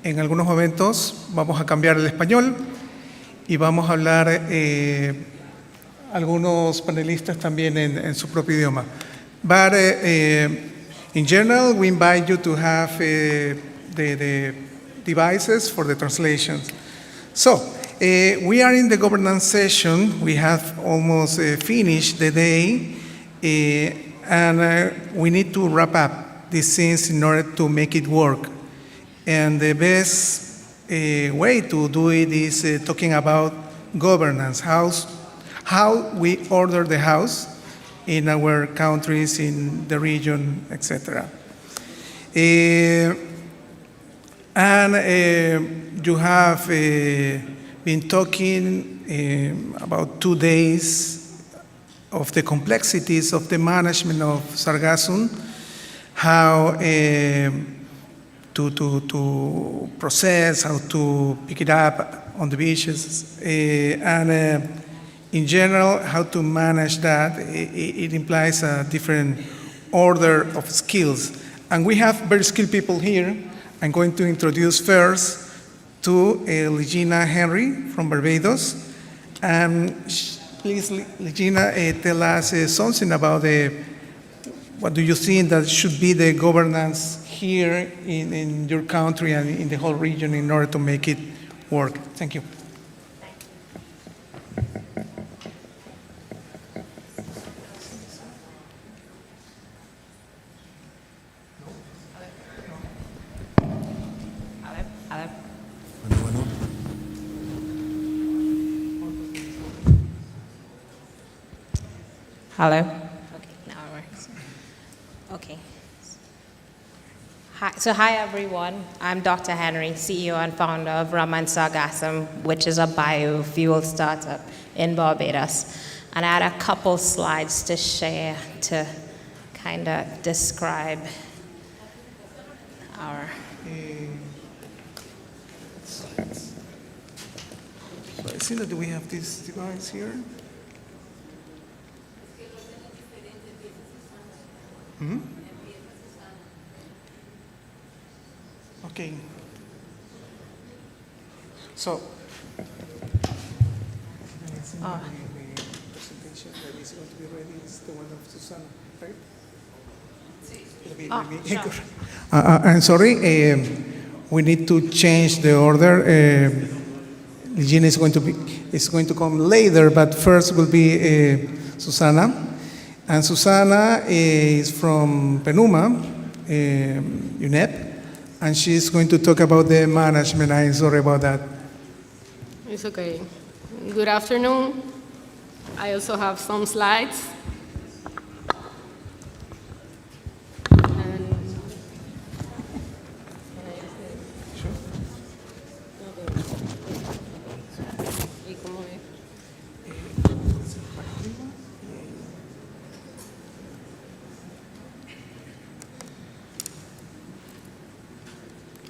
En algunos momentos vamos a cambiar el español y vamos a hablar algunos panelistas también en su propio idioma. But in general, we invite you to have the devices for the translations. So, we are in the governance session. We have almost finished the day, and we need to wrap up these things in order to make it work. And the best way to do it is talking about governance, how we order the house in our countries, in the region, etc. And you have been talking about 2 days of the complexities of the management of Sargassum, how to process, how to pick it up on the beaches, and in general, how to manage that. It implies a different order of skills. And we have very skilled people here. I'm going to introduce first to Legina Henry from Barbados. Please, Legina, tell us something about what do you think that should be the governance here in your country and in the whole region in order to make it work. Thank you. Hello? Okay, now it works. Okay. Hi everyone. I'm Dr. Henry, CEO and founder of SARGASSUM, which is a biofuel startup in Barbados. And I had a couple slides to share to kind of describe our... So I see that we have this device here. Mm-hmm. Okay. So, the presentation that is going to be ready is the one of Susana, right? Sure. I'm sorry, we need to change the order. Regina is going to come later, but first will be Susana. And Susana is from Penuma, UNEP, and she's going to talk about the management. I'm sorry about that. It's okay. Good afternoon. I also have some slides.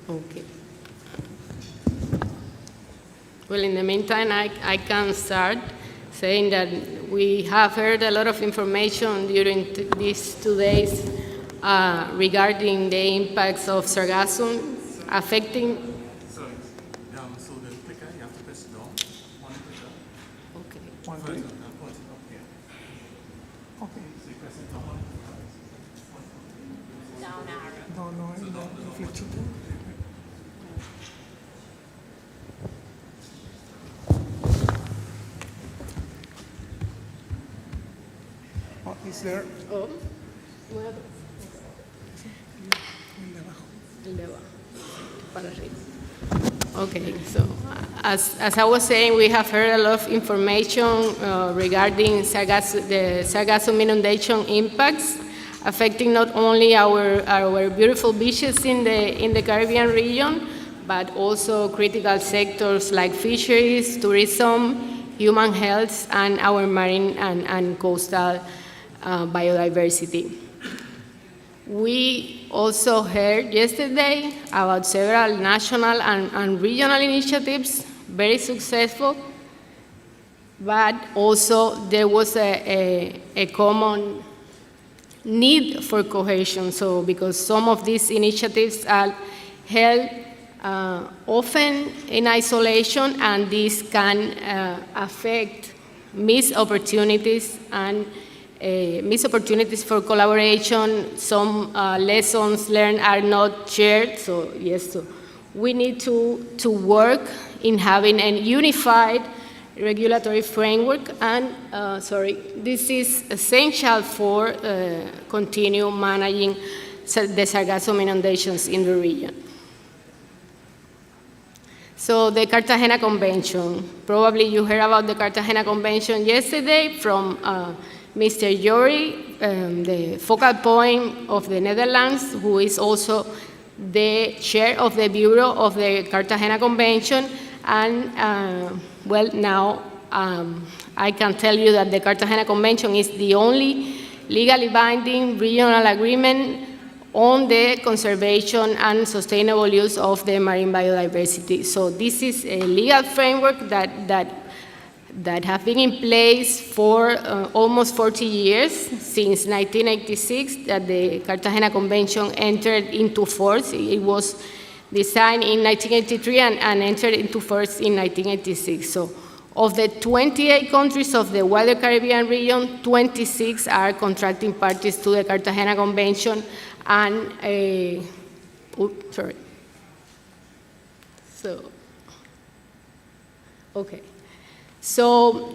Okay. Well, in the meantime, I can start saying that we have heard a lot of information during these 2 days regarding the impacts of Sargassum affecting... So the clicker, you have to press down. One clicker. Okay. One Point click. it up here. Okay. So you press it down. Down arrow. No, flechita. Oh, is there? Oh. El de abajo. Para arriba. Okay, so as I was saying, we have heard a lot of information regarding the Sargassum inundation impacts, affecting not only our beautiful beaches in the Caribbean region, but also critical sectors like fisheries, tourism, human health, and our marine and coastal biodiversity. We also heard yesterday about several national and regional initiatives, very successful, but also there was a common need for cohesion. So because some of these initiatives are held often in isolation, and this can affect missed opportunities and missed opportunities for collaboration. Some lessons learned are not shared, so yes, so we need to work in having a unified regulatory framework, and this is essential for continue managing the Sargassum inundations in the region. So the Cartagena Convention. Probably you heard about the Cartagena Convention yesterday from Mr. Jory, the focal point of the Netherlands, who is also the chair of the Bureau of the Cartagena Convention. And well, now I can tell you that the Cartagena Convention is the only legally binding regional agreement on the conservation and sustainable use of the marine biodiversity. So this is a legal framework that have been in place for almost 40 years, since 1986, that the Cartagena Convention entered into force. It was designed in 1983 and entered into force in 1986. So of the 28 countries of the wider Caribbean region, 26 are contracting parties to the Cartagena Convention, and So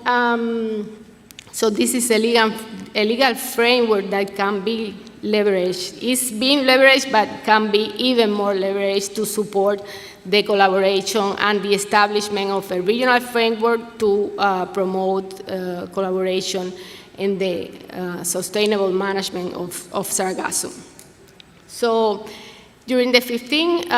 this is a legal framework that can be leveraged. It's being leveraged, but can be even more leveraged to support the collaboration and the establishment of a regional framework to promote collaboration in the sustainable management of Sargassum. So during the 15th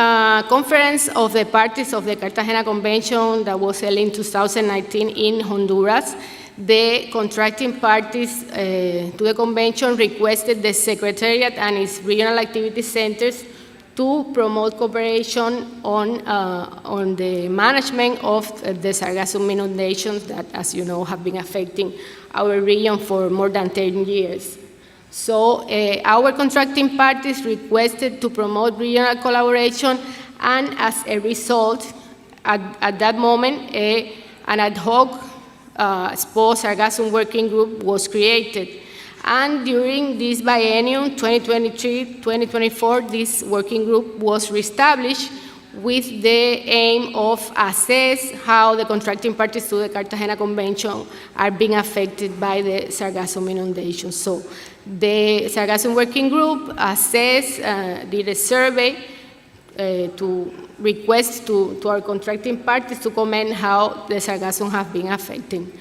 conference of the parties of the Cartagena Convention that was held in 2019 in Honduras, the contracting parties to the convention requested the Secretariat and its regional activity centers to promote cooperation on the management of the Sargassum inundations that, as you know, have been affecting our region for more than 10 years. So our contracting parties requested to promote regional collaboration, and as a result, at that moment, an ad hoc SPO Sargassum working group was created. And during this biennium, 2023-2024, this working group was reestablished with the aim of assess how the contracting parties to the Cartagena Convention are being affected by the Sargassum inundation. So the Sargassum working group assessed, did a survey to request to our contracting parties to comment how the Sargassum have been affecting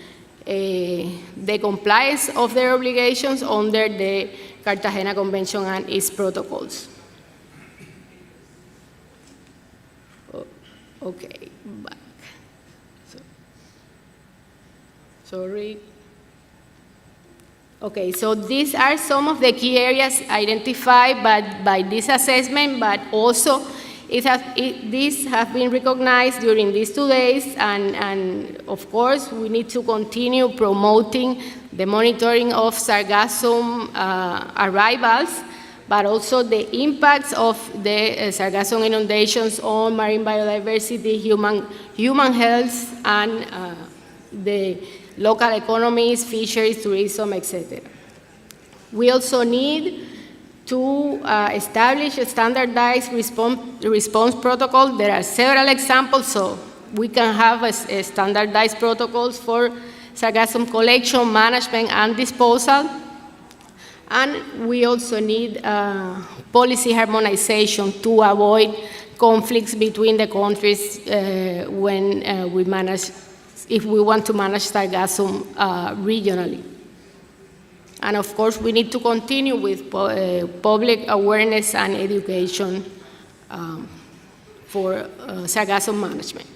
the compliance of their obligations under the Cartagena Convention and its protocols. Okay, back. Sorry. Okay, so these are some of the key areas identified by this assessment, but also these have been recognized during these 2 days, and of course we need to continue promoting the monitoring of Sargassum arrivals, but also the impacts of the Sargassum inundations on marine biodiversity, human health, and the local economies, fisheries, tourism, etc. We also need to establish a standardized response protocol. There are several examples, so we can have a standardized protocols for Sargassum collection, management, and disposal. And we also need policy harmonization to avoid conflicts between the countries when if we want to manage Sargassum regionally. And of course, we need to continue with public awareness and education for Sargassum management.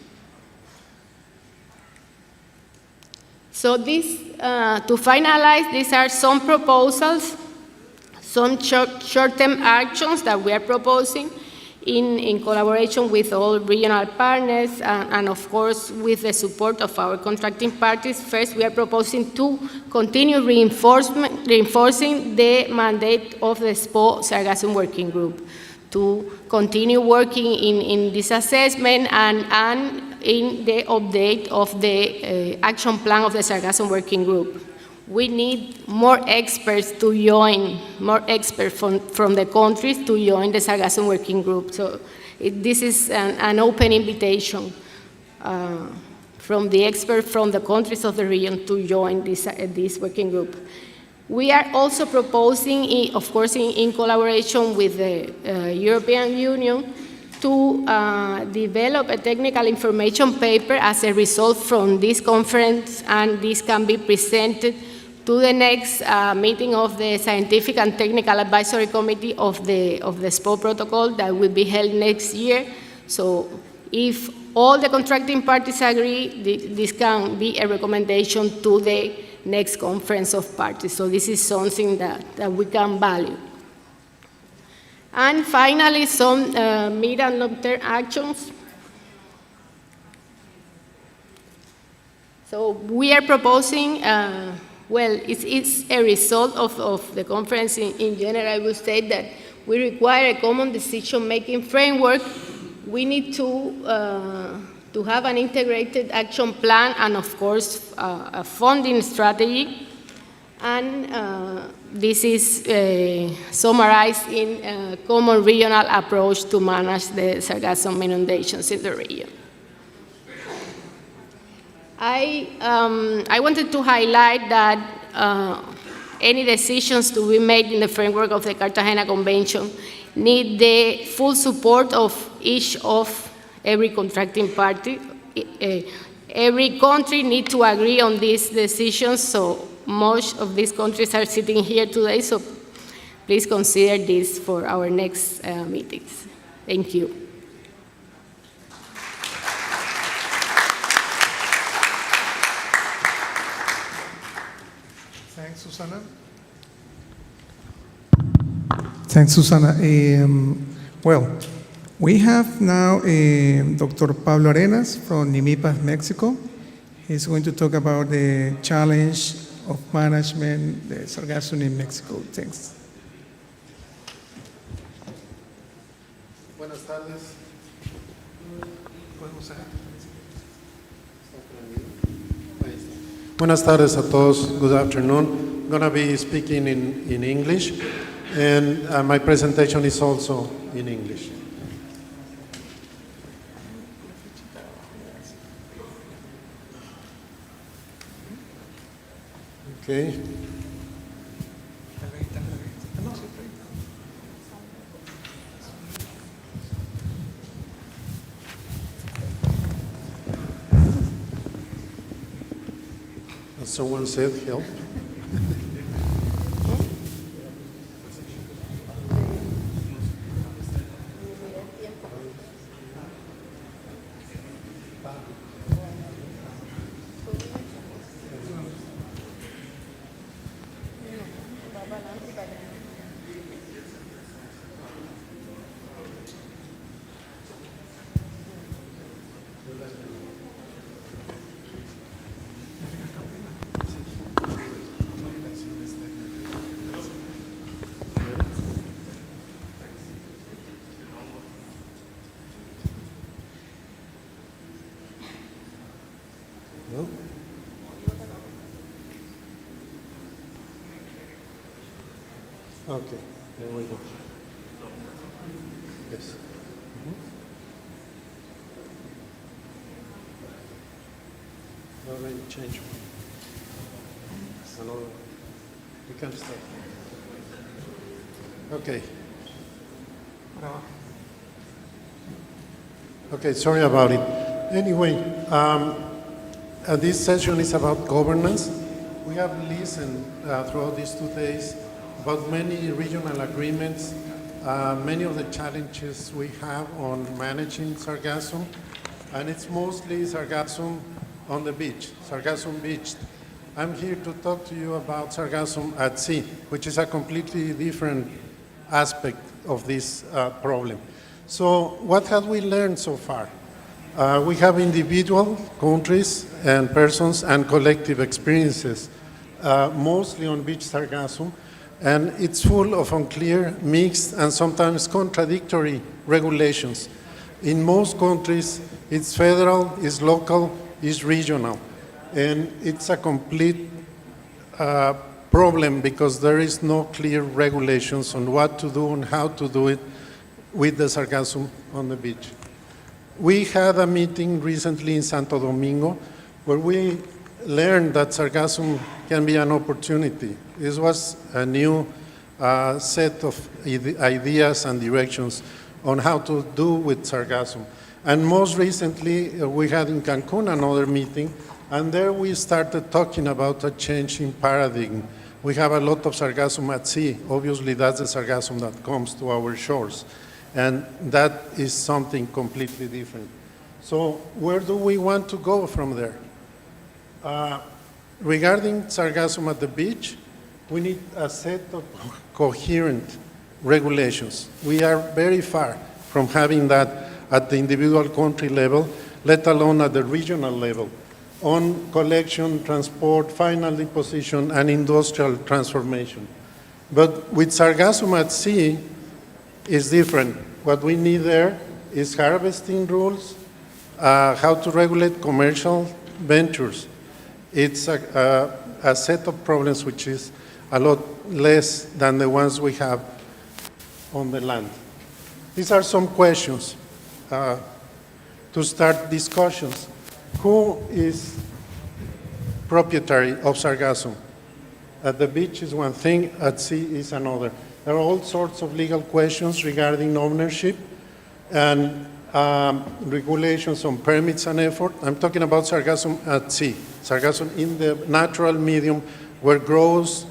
So to finalize, these are some proposals, some short-term actions that we are proposing in collaboration with all regional partners and of course with the support of our contracting parties. First, we are proposing to continue reinforcing the mandate of the SPO Sargassum Working Group to continue working in this assessment and in the update of the action plan of the Sargassum Working Group. We need more experts to join, more experts from the countries to join the Sargassum Working Group. So this is an open invitation from the experts from the countries of the region to join this working group. We are also proposing, of course, in collaboration with the European Union, to develop a technical information paper as a result from this conference, and this can be presented to the next meeting of the Scientific and Technical Advisory Committee of the SPO protocol that will be held next year. So if all the contracting parties agree, this can be a recommendation to the next conference of parties. So this is something that we can value. And finally, some mid and long-term actions. So we are proposing, well, it's a result of the conference in general. I would say that we require a common decision-making framework. We need to have an integrated action plan and, of course, a funding strategy. And this is summarized in a common regional approach to manage the sargassum inundations in the region. I wanted to highlight that any decisions to be made in the framework of the Cartagena Convention need the full support of every contracting party. Every country needs to agree on these decisions, so most of these countries are sitting here today, so please consider this for our next meetings. Thank you. Thanks, Susana. Thanks, Susana. Well, we have now Dr. Pablo Arenas from NIMIPAS, Mexico. He's going to talk about the challenge of management, the sargassum in Mexico. Thanks. Buenas tardes. Buenas tardes a todos. Good afternoon. I'm going to be speaking in English, and my presentation is also in English. Okay. Someone said help. No? Okay, there we go. Yes. Already changed one. Another. We can start. Okay. Okay, sorry about it. Anyway, this session is about governance. We have listened throughout these 2 days about many regional agreements, many of the challenges we have on managing sargassum, and it's mostly sargassum on the beach, sargassum beached. I'm here to talk to you about sargassum at sea, which is a completely different aspect of this problem. So what have we learned so far? We have individual countries and persons and collective experiences, mostly on beach sargassum. And it's full of unclear, mixed, and sometimes contradictory regulations. In most countries, it's federal, it's local, it's regional. And it's a complete problem because there is no clear regulations on what to do and how to do it with the sargassum on the beach. We had a meeting recently in Santo Domingo where we learned that sargassum can be an opportunity. This was a new set of ideas and directions on how to do with sargassum. And most recently, we had in Cancun another meeting, and there we started talking about a change in paradigm. We have a lot of sargassum at sea. Obviously, that's the sargassum that comes to our shores. And that is something completely different. So where do we want to go from there? Regarding sargassum at the beach, we need a set of coherent regulations. We are very far from having that at the individual country level, let alone at the regional level, on collection, transport, final deposition, and industrial transformation. But with sargassum at sea, it's different. What we need there is harvesting rules, how to regulate commercial ventures. It's a set of problems which is a lot less than the ones we have on the land. These are some questions to start discussions. Who is proprietary of sargassum? At the beach is one thing, at sea is another. There are all sorts of legal questions regarding ownership and regulations on permits and effort. I'm talking about sargassum at sea, sargassum in the natural medium where it grows,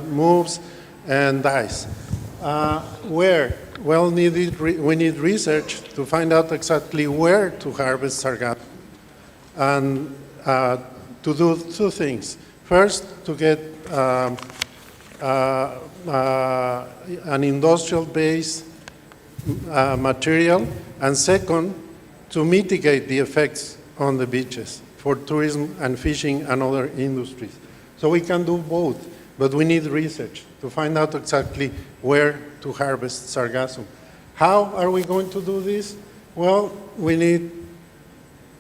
moves, and dies. Where? Well, we need research to find out exactly where to harvest sargassum and to do two things. First, to get an industrial-based material, and second, to mitigate the effects on the beaches for tourism and fishing and other industries. So we can do both, but we need research to find out exactly where to harvest sargassum. How are we going to do this? Well, we need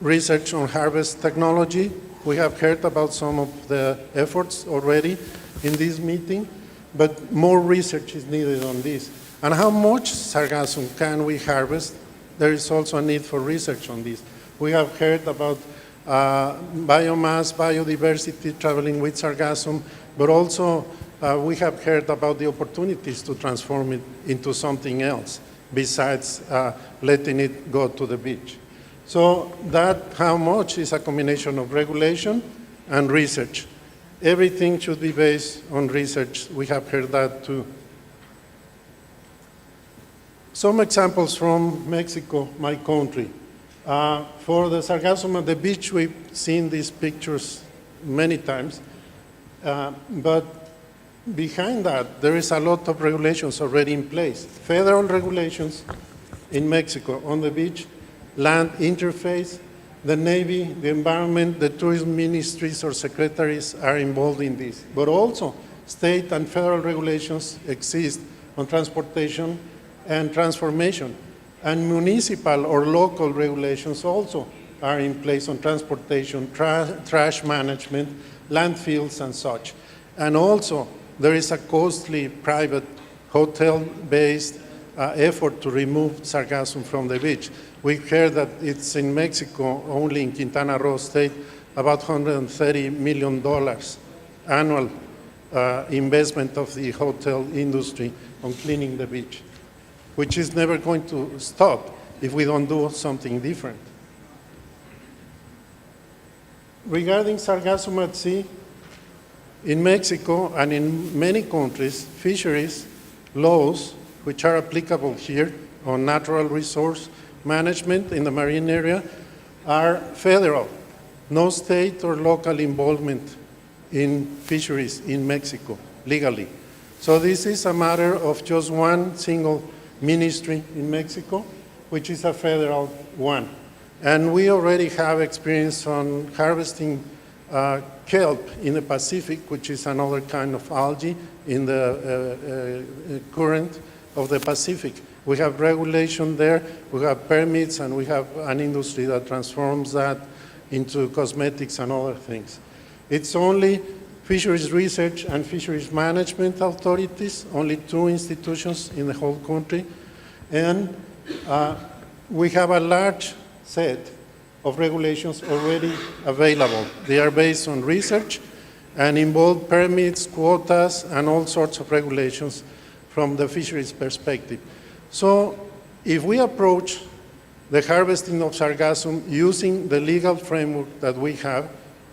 research on harvest technology. We have heard about some of the efforts already in this meeting, but more research is needed on this. And how much sargassum can we harvest? There is also a need for research on this. We have heard about biomass, biodiversity traveling with sargassum, but also we have heard about the opportunities to transform it into something else besides letting it go to the beach. So that how much is a combination of regulation and research. Everything should be based on research. We have heard that too. Some examples from Mexico, my country. For the sargassum at the beach, we've seen these pictures many times. But behind that, there is a lot of regulations already in place. Federal regulations in Mexico on the beach, land interface, the Navy, the environment, the tourism ministries or secretaries are involved in this. But also, state and federal regulations exist on transportation and transformation. And municipal or local regulations also are in place on transportation, trash management, landfills and such. And also, there is a costly private hotel-based effort to remove sargassum from the beach. We heard that it's in Mexico, only in Quintana Roo state, about $130 million annual investment of the hotel industry on cleaning the beach, which is never going to stop if we don't do something different. Regarding sargassum at sea, in Mexico and in many countries, fisheries laws, which are applicable here on natural resource management in the marine area, are federal. No state or local involvement in fisheries in Mexico, legally. So this is a matter of just one single ministry in Mexico, which is a federal one. And we already have experience on harvesting kelp in the Pacific, which is another kind of algae in the current of the Pacific. We have regulation there, we have permits, and we have an industry that transforms that into cosmetics and other things. It's only fisheries research and fisheries management authorities, only 2 institutions in the whole country, and we have a large set of regulations already available. They are based on research and involve permits, quotas, and all sorts of regulations from the fisheries perspective. So if we approach the harvesting of Sargassum using the legal framework that we have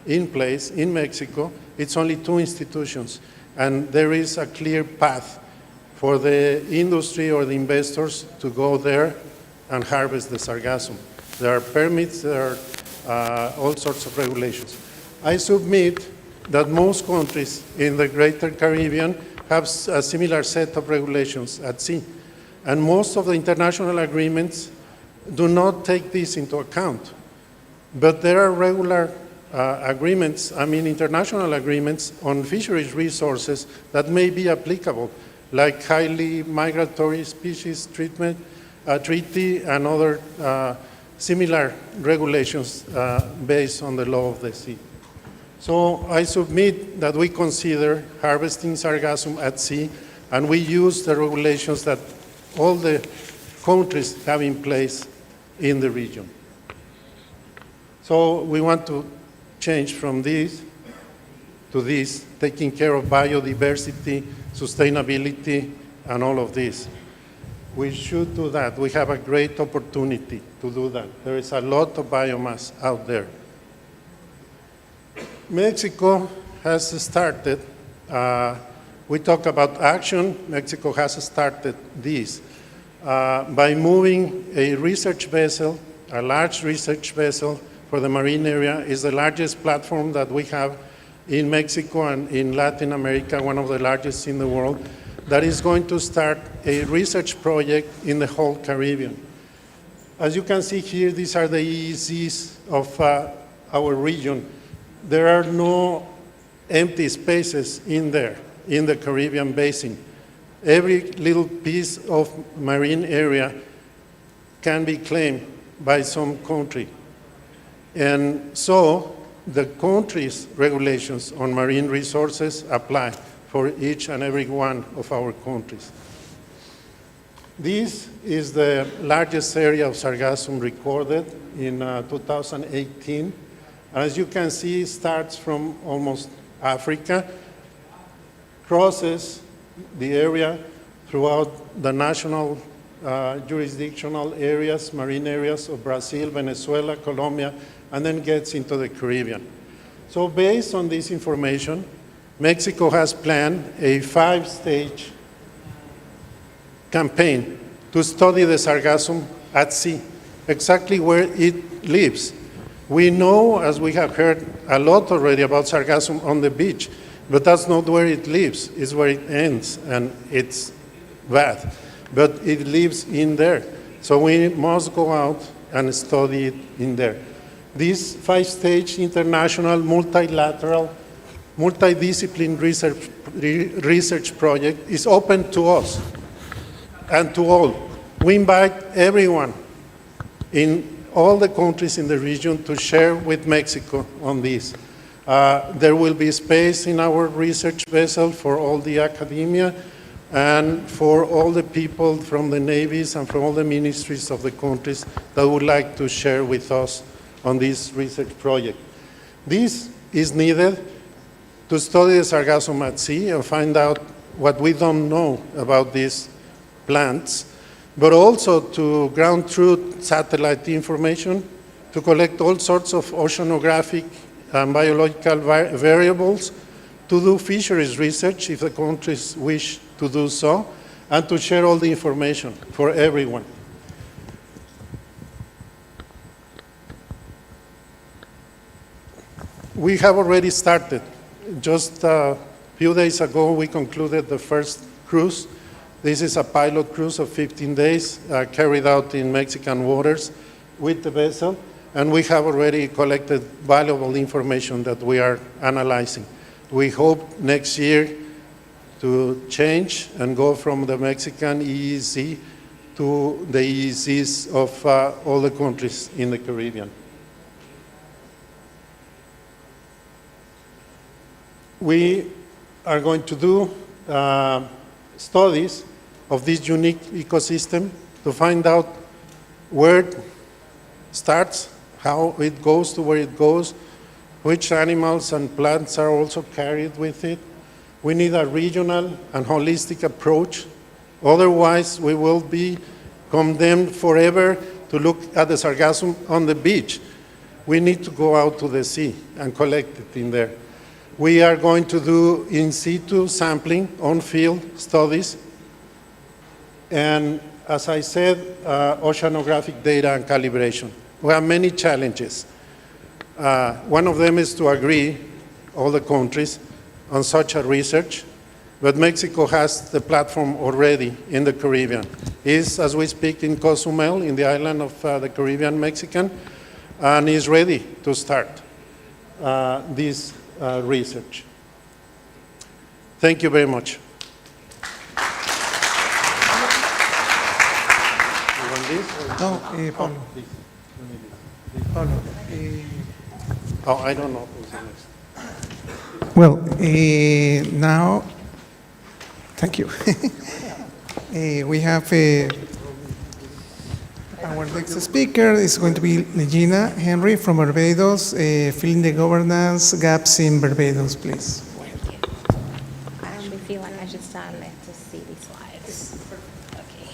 in place in Mexico, it's only 2 institutions, and there is a clear path for the industry or the investors to go there and harvest the Sargassum. There are permits, there are all sorts of regulations. I submit that most countries in the greater Caribbean have a similar set of regulations at sea, and most of the international agreements do not take this into account. But there are regular agreements, international agreements on fisheries resources that may be applicable, like highly migratory species treatment, treaty, and other similar regulations based on the law of the sea. So I submit that we consider harvesting Sargassum at sea, and we use the regulations that all the countries have in place in the region. So we want to change from this to this, taking care of biodiversity, sustainability, and all of this. We should do that. We have a great opportunity to do that. There is a lot of biomass out there. Mexico has started, we talk about action, Mexico has started this by moving a research vessel, a large research vessel for the marine area. Is the largest platform that we have in Mexico and in Latin America, one of the largest in the world, that is going to start a research project in the whole Caribbean. As you can see here, these are the EEZs of our region. There are no empty spaces in there, in the Caribbean basin. Every little piece of marine area can be claimed by some country. And so the country's regulations on marine resources apply for each and every one of our countries. This is the largest area of Sargassum recorded in 2018. As you can see, it starts from almost Africa, crosses the area throughout the national jurisdictional areas, marine areas of Brazil, Venezuela, Colombia, and then gets into the Caribbean. So based on this information, Mexico has planned a 5-stage campaign to study the Sargassum at sea, exactly where it lives. We know, as we have heard a lot already about Sargassum on the beach, but that's not where it lives, it's where it ends, and it's bad. But it lives in there. So we must go out and study it in there. This 5-stage international, multilateral, multidiscipline research project is open to us and to all. We invite everyone in all the countries in the region to share with Mexico on this. There will be space in our research vessel for all the academia and for all the people from the navies and from all the ministries of the countries that would like to share with us on this research project. This is needed to study the Sargassum at sea and find out what we don't know about these plants, but also to ground truth satellite information, to collect all sorts of oceanographic and biological variables, to do fisheries research if the countries wish to do so, and to share all the information for everyone. We have already started. Just a few days ago, we concluded the first cruise. This is a pilot cruise of 15 days carried out in Mexican waters with the vessel. and we have already collected valuable information that we are analyzing. We hope next year to change and go from the Mexican EEZ to the EEZs of all the countries in the Caribbean. We are going to do studies of this unique ecosystem to find out where it starts, how it goes to where it goes, which animals and plants are also carried with it. We need a regional and holistic approach. Otherwise, we will be condemned forever to look at the sargassum on the beach. We need to go out to the sea and collect it in there. We are going to do in situ sampling, on-field studies, and as I said, oceanographic data and calibration. We have many challenges. One of them is to agree, all the countries, on such a research, but Mexico has the platform already in the Caribbean. It's, as we speak, in Cozumel, in the island of the Caribbean Mexican, and is ready to start this research. Thank you very much. You want this or- No, Pablo. This. Pablo. Oh, I don't know who's the next. Well, now, thank you. We have our next speaker is going to be Regina Henry from Barbados, filling the governance gaps in Barbados, please. If you want, I should stand there to see these slides. Okay.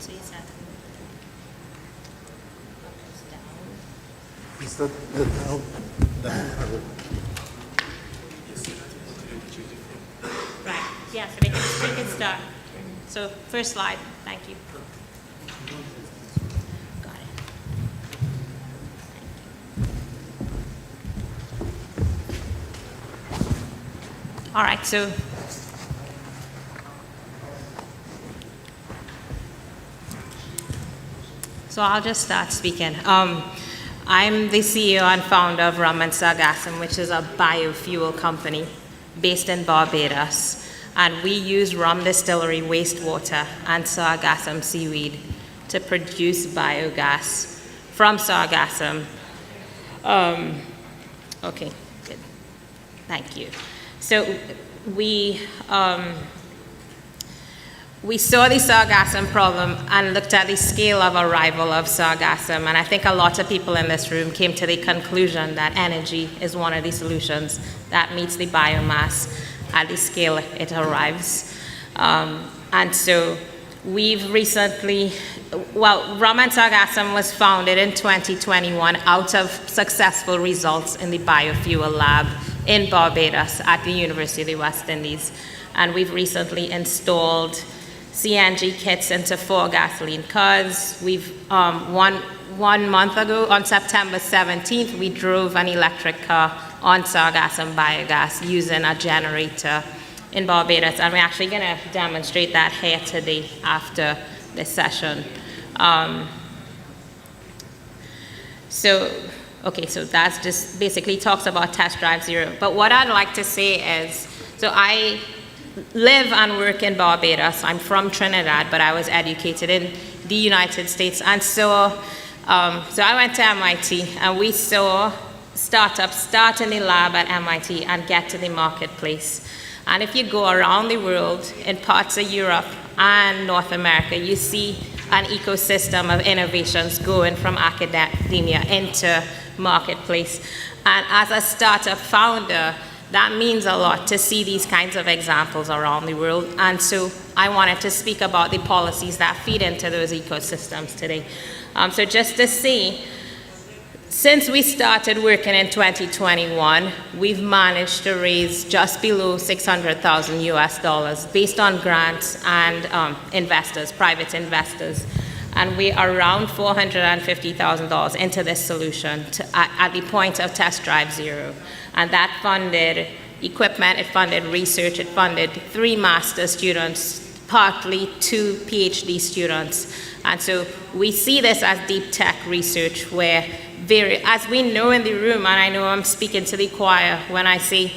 So you said down. Is that the town? Right. Yeah. So we can start. So first slide. Thank you. Got it. All right, so I'll just start speaking. I'm the CEO and founder of Rum and SARGASSUM, which is a biofuel company based in Barbados. And we use rum distillery wastewater and sargassum seaweed to produce biogas from sargassum. Okay, good. Thank you. So we saw the sargassum problem and looked at the scale of arrival of sargassum, and I think a lot of people in this room came to the conclusion that energy is one of the solutions that meets the biomass at the scale it arrives. And so we've recently, well, Rum and SARGASSUM was founded in 2021 out of successful results in the biofuel lab in Barbados at the University of the West Indies. And we've recently installed CNG kits into 4 gasoline cars. We've, one month ago, on September 17th, we drove an electric car on sargassum biogas using a generator in Barbados. And we're actually gonna demonstrate that here today after this session. So that's just basically talks about Test Drive Zero. But what I'd like to say is, so I live and work in Barbados. I'm from Trinidad, but I was educated in the United States. And so I went to MIT, and we saw startups start in the lab at MIT and get to the marketplace. And if you go around the world, in parts of Europe and North America, you see an ecosystem of innovations going from academia into marketplace. And as a startup founder, that means a lot to see these kinds of examples around the world. And so I wanted to speak about the policies that feed into those ecosystems today. So just to see, since we started working in 2021, we've managed to raise just below $600,000 US based on grants and investors, private investors. And we are around $450,000 into this solution at the point of Test Drive Zero. And that funded equipment, it funded research, it funded 3 master students partly to PhD students. And so we see this as deep tech research where, as we know in the room, and I know I'm speaking to the choir when I say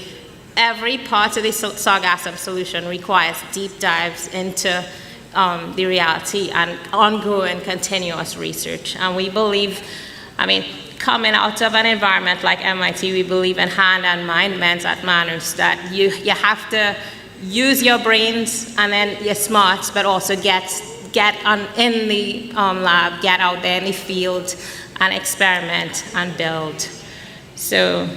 every part of the SARGASSUM solution requires deep dives into the reality and ongoing continuous research. And we believe, coming out of an environment like MIT, we believe in hand and mind mens at manners, that you have to use your brains and then your smarts, but also get in the lab, get out there in the field and experiment and build. So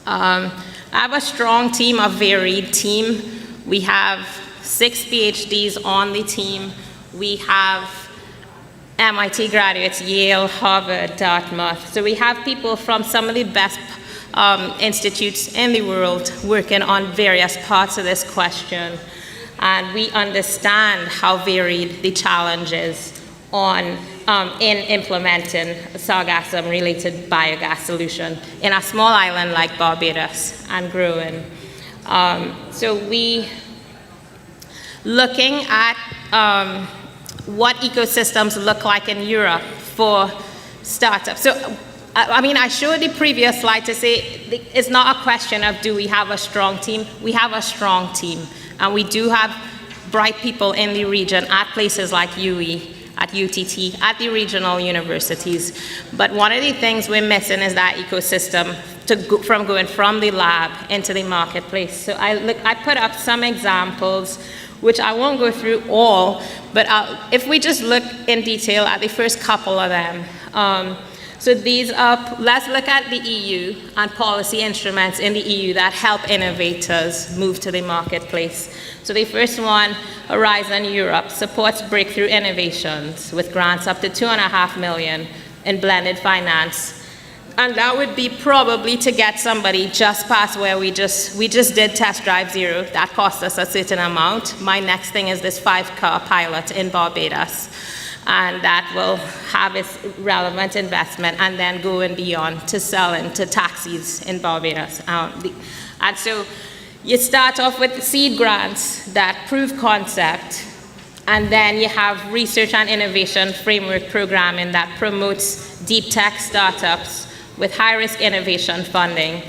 I have a strong team, a varied team. We have 6 PhDs on the team. We have MIT graduates, Yale, Harvard, Dartmouth. So we have people from some of the best institutes in the world working on various parts of this question. And we understand how varied the challenge is in implementing a SARGASSUM-related biogas solution in a small island like Barbados and growing. So we looking at what ecosystems look like in Europe for startups. So, I showed the previous slide to say it's not a question of do we have a strong team. We have a strong team, and we do have bright people in the region at places like UE, at UTT, at the regional universities. But one of the things we're missing is that ecosystem from going from the lab into the marketplace. So I put up some examples, which I won't go through all, but if we just look in detail at the first couple of them. So these are, let's look at the EU and policy instruments in the EU that help innovators move to the marketplace. So the first one, Horizon Europe, supports breakthrough innovations with grants up to $2.5 million in blended finance. And that would be probably to get somebody just past where we just did Test Drive Zero. That cost us a certain amount. My next thing is this 5-car pilot in Barbados. And that will have its relevant investment and then going beyond to selling to taxis in Barbados. And so you start off with seed grants that prove concept, and then you have research and innovation framework programming that promotes deep tech startups with high-risk innovation funding.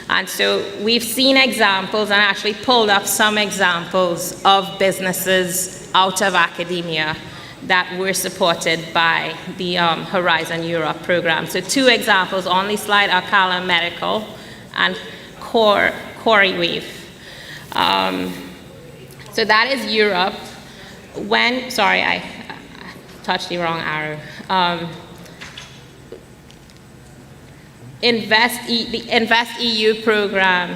And so we've seen examples and actually pulled up some examples of businesses out of academia that were supported by the Horizon Europe program. So 2 examples on the slide are Cala Medical and CoreWave. So that is Europe. Sorry, I touched the wrong arrow. The Invest EU program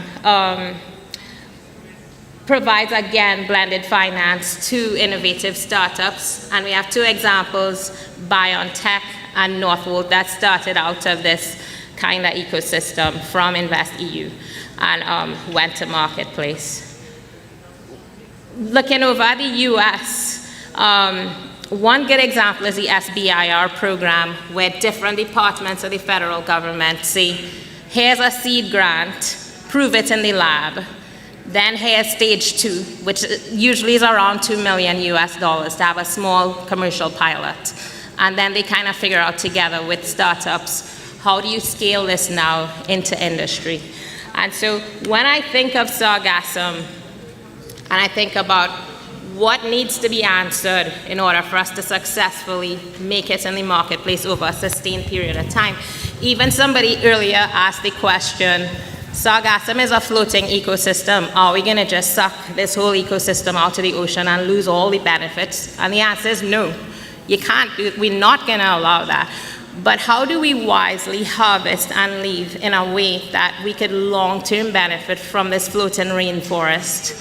provides, again, blended finance to innovative startups. And we have 2 examples, BioNTech and Northwold, that started out of this kind of ecosystem from Invest EU and went to marketplace. Looking over at the US, one good example is the SBIR program, where different departments of the federal government say, here's a seed grant, prove it in the lab. Then here's stage 2, which usually is around $2 million to have a small commercial pilot. And then they kind of figure out together with startups, how do you scale this now into industry? And so when I think of SARGASSUM, and I think about what needs to be answered in order for us to successfully make it in the marketplace over a sustained period of time, even somebody earlier asked the question, SARGASSUM is a floating ecosystem. Are we going to just suck this whole ecosystem out to the ocean and lose all the benefits? And the answer is no. You can't do it. We're not going to allow that. But how do we wisely harvest and leave in a way that we could long-term benefit from this floating rainforest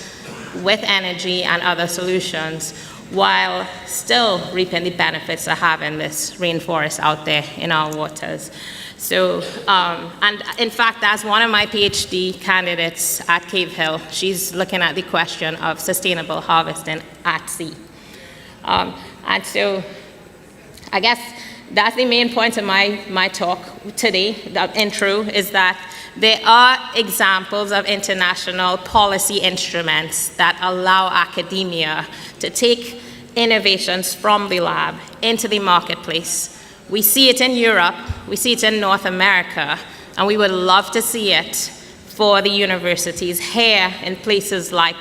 with energy and other solutions while still reaping the benefits of having this rainforest out there in our waters? So, and in fact, that's one of my PhD candidates at Cave Hill. She's looking at the question of sustainable harvesting at sea. And so, I guess that's the main point of my talk today. The intro is that there are examples of international policy instruments that allow academia to take innovations from the lab into the marketplace. We see it in Europe, we see it in North America, and we would love to see it for the universities here in places like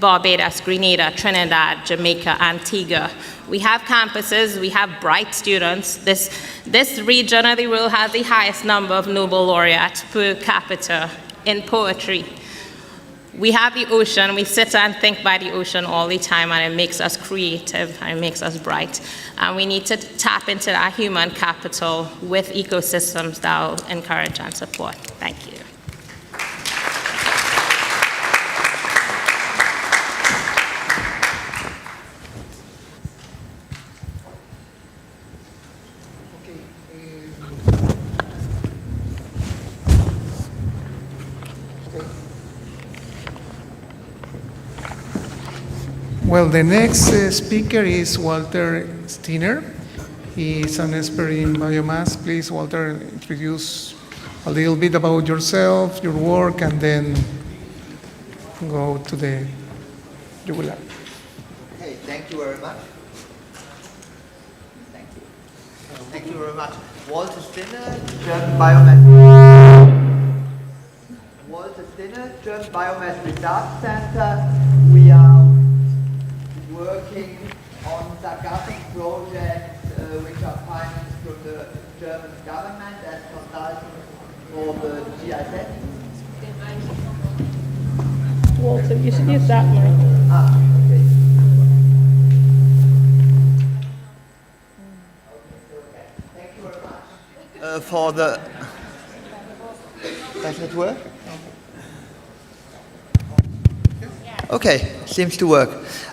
Barbados, Grenada, Trinidad, Jamaica, Antigua. We have campuses, we have bright students. This region of the world has the highest number of Nobel laureates per capita in poetry. We have the ocean, we sit and think by the ocean all the time, and it makes us creative and it makes us bright. And we need to tap into that human capital with ecosystems that will encourage and support. Thank you. Well, the next speaker is Walter Steiner. He is an expert in biomass. Please, Walter, introduce a little bit about yourself, your work, and then go to the jugular. Hey, thank you very much. Thank you. Thank you very much. Walter Steiner, German Biomass. Walter Steiner, German Biomass Research Center. We are working on SARGASSUM projects which are financed from the German government as consultants for the GIZ. Walter, you should use that mic. Okay. Thank you very much. For the... Does it work? Okay, seems to work.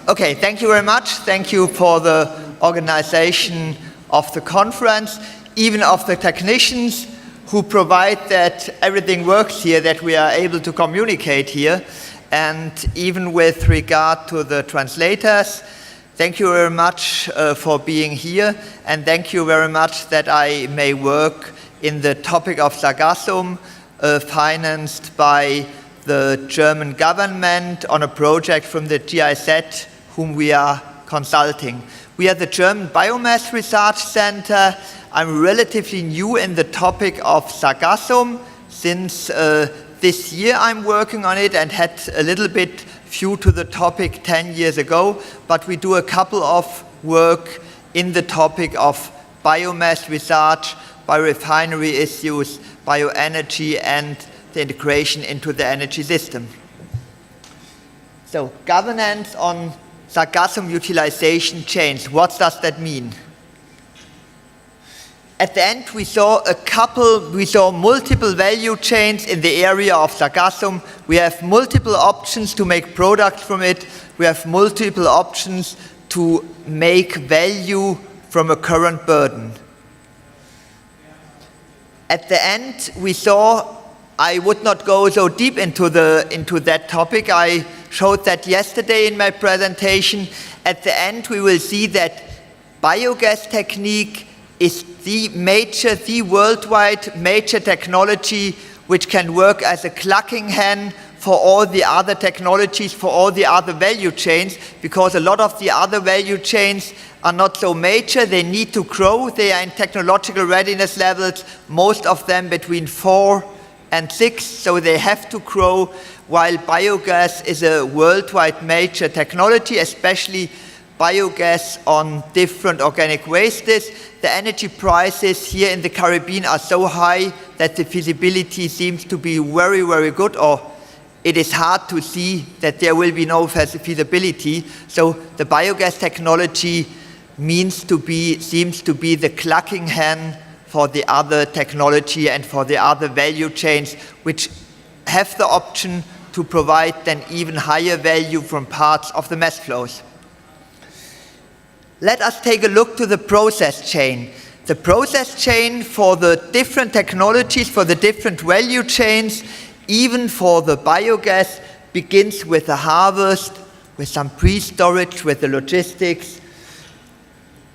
Okay, thank you very much. Thank you for the organization of the conference, even of the technicians who provide that everything works here, that we are able to communicate here, and even with regard to the translators. Thank you very much for being here, and thank you very much that I may work in the topic of SARGASSUM, financed by the German government on a project from the GIZ whom we are consulting. We are the German Biomass Research Center. I'm relatively new in the topic of SARGASSUM. Since this year I'm working on it and had a little bit view to the topic 10 years ago, but we do a couple of work in the topic of biomass research, biorefinery issues, bioenergy, and the integration into the energy system. So, governance on SARGASSUM utilization chains. What does that mean? At the end, we saw multiple value chains in the area of SARGASSUM. We have multiple options to make products from it. We have multiple options to make value from a current burden. At the end, we saw, I would not go so deep into that topic. I showed that yesterday in my presentation. At the end, we will see that biogas technique is the worldwide major technology which can work as a clucking hen for all the other technologies, for all the other value chains, because a lot of the other value chains are not so major. They need to grow. They are in technological readiness levels, most of them between 4 and 6, so they have to grow, while biogas is a worldwide major technology, especially biogas on different organic wastes. The energy prices here in the Caribbean are so high that the feasibility seems to be very, very good, or it is hard to see that there will be no feasibility. So the biogas technology seems to be the clucking hen for the other technology and for the other value chains, which have the option to provide then even higher value from parts of the mass flows. Let us take a look to the process chain. The process chain for the different technologies, for the different value chains, even for the biogas, begins with the harvest, with some pre-storage, with the logistics,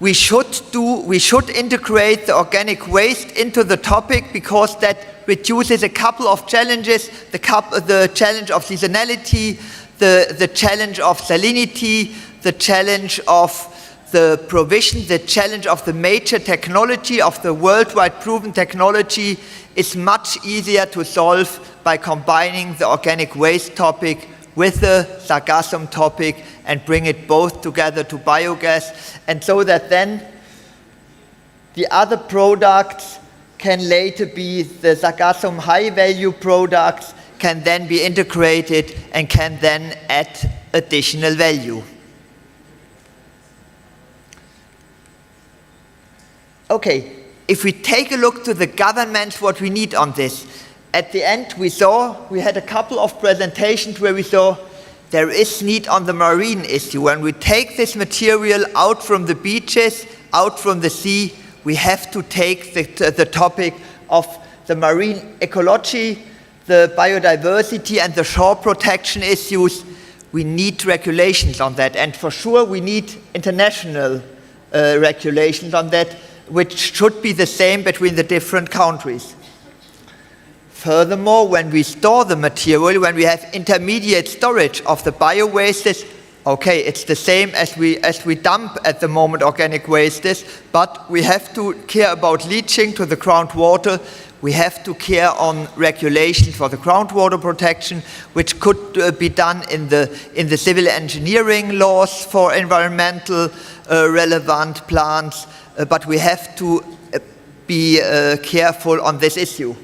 we should integrate the organic waste into the topic, because that reduces a couple of challenges, the challenge of seasonality, the challenge of salinity, the challenge of the provision, the challenge of the major technology, of the worldwide proven technology, is much easier to solve by combining the organic waste topic with the Sargassum topic and bring it both together to biogas, and so that then the other products can later be the Sargassum high value products, can then be integrated and can then add additional value. Okay, if we take a look to the governments, what we need on this. At the end, we had a couple of presentations where we saw there is need on the marine issue. When we take this material out from the beaches, out from the sea, we have to take the topic of the marine ecology, the biodiversity, and the shore protection issues. We need regulations on that, and for sure we need international regulations on that, which should be the same between the different countries. Furthermore, when we store the material, when we have intermediate storage of the bio-wastes, okay, it's the same as we dump at the moment organic wastes, but we have to care about leaching to the groundwater. We have to care on regulations for the groundwater protection, which could be done in the civil engineering laws for environmental relevant plants, but we have to be careful on this issue.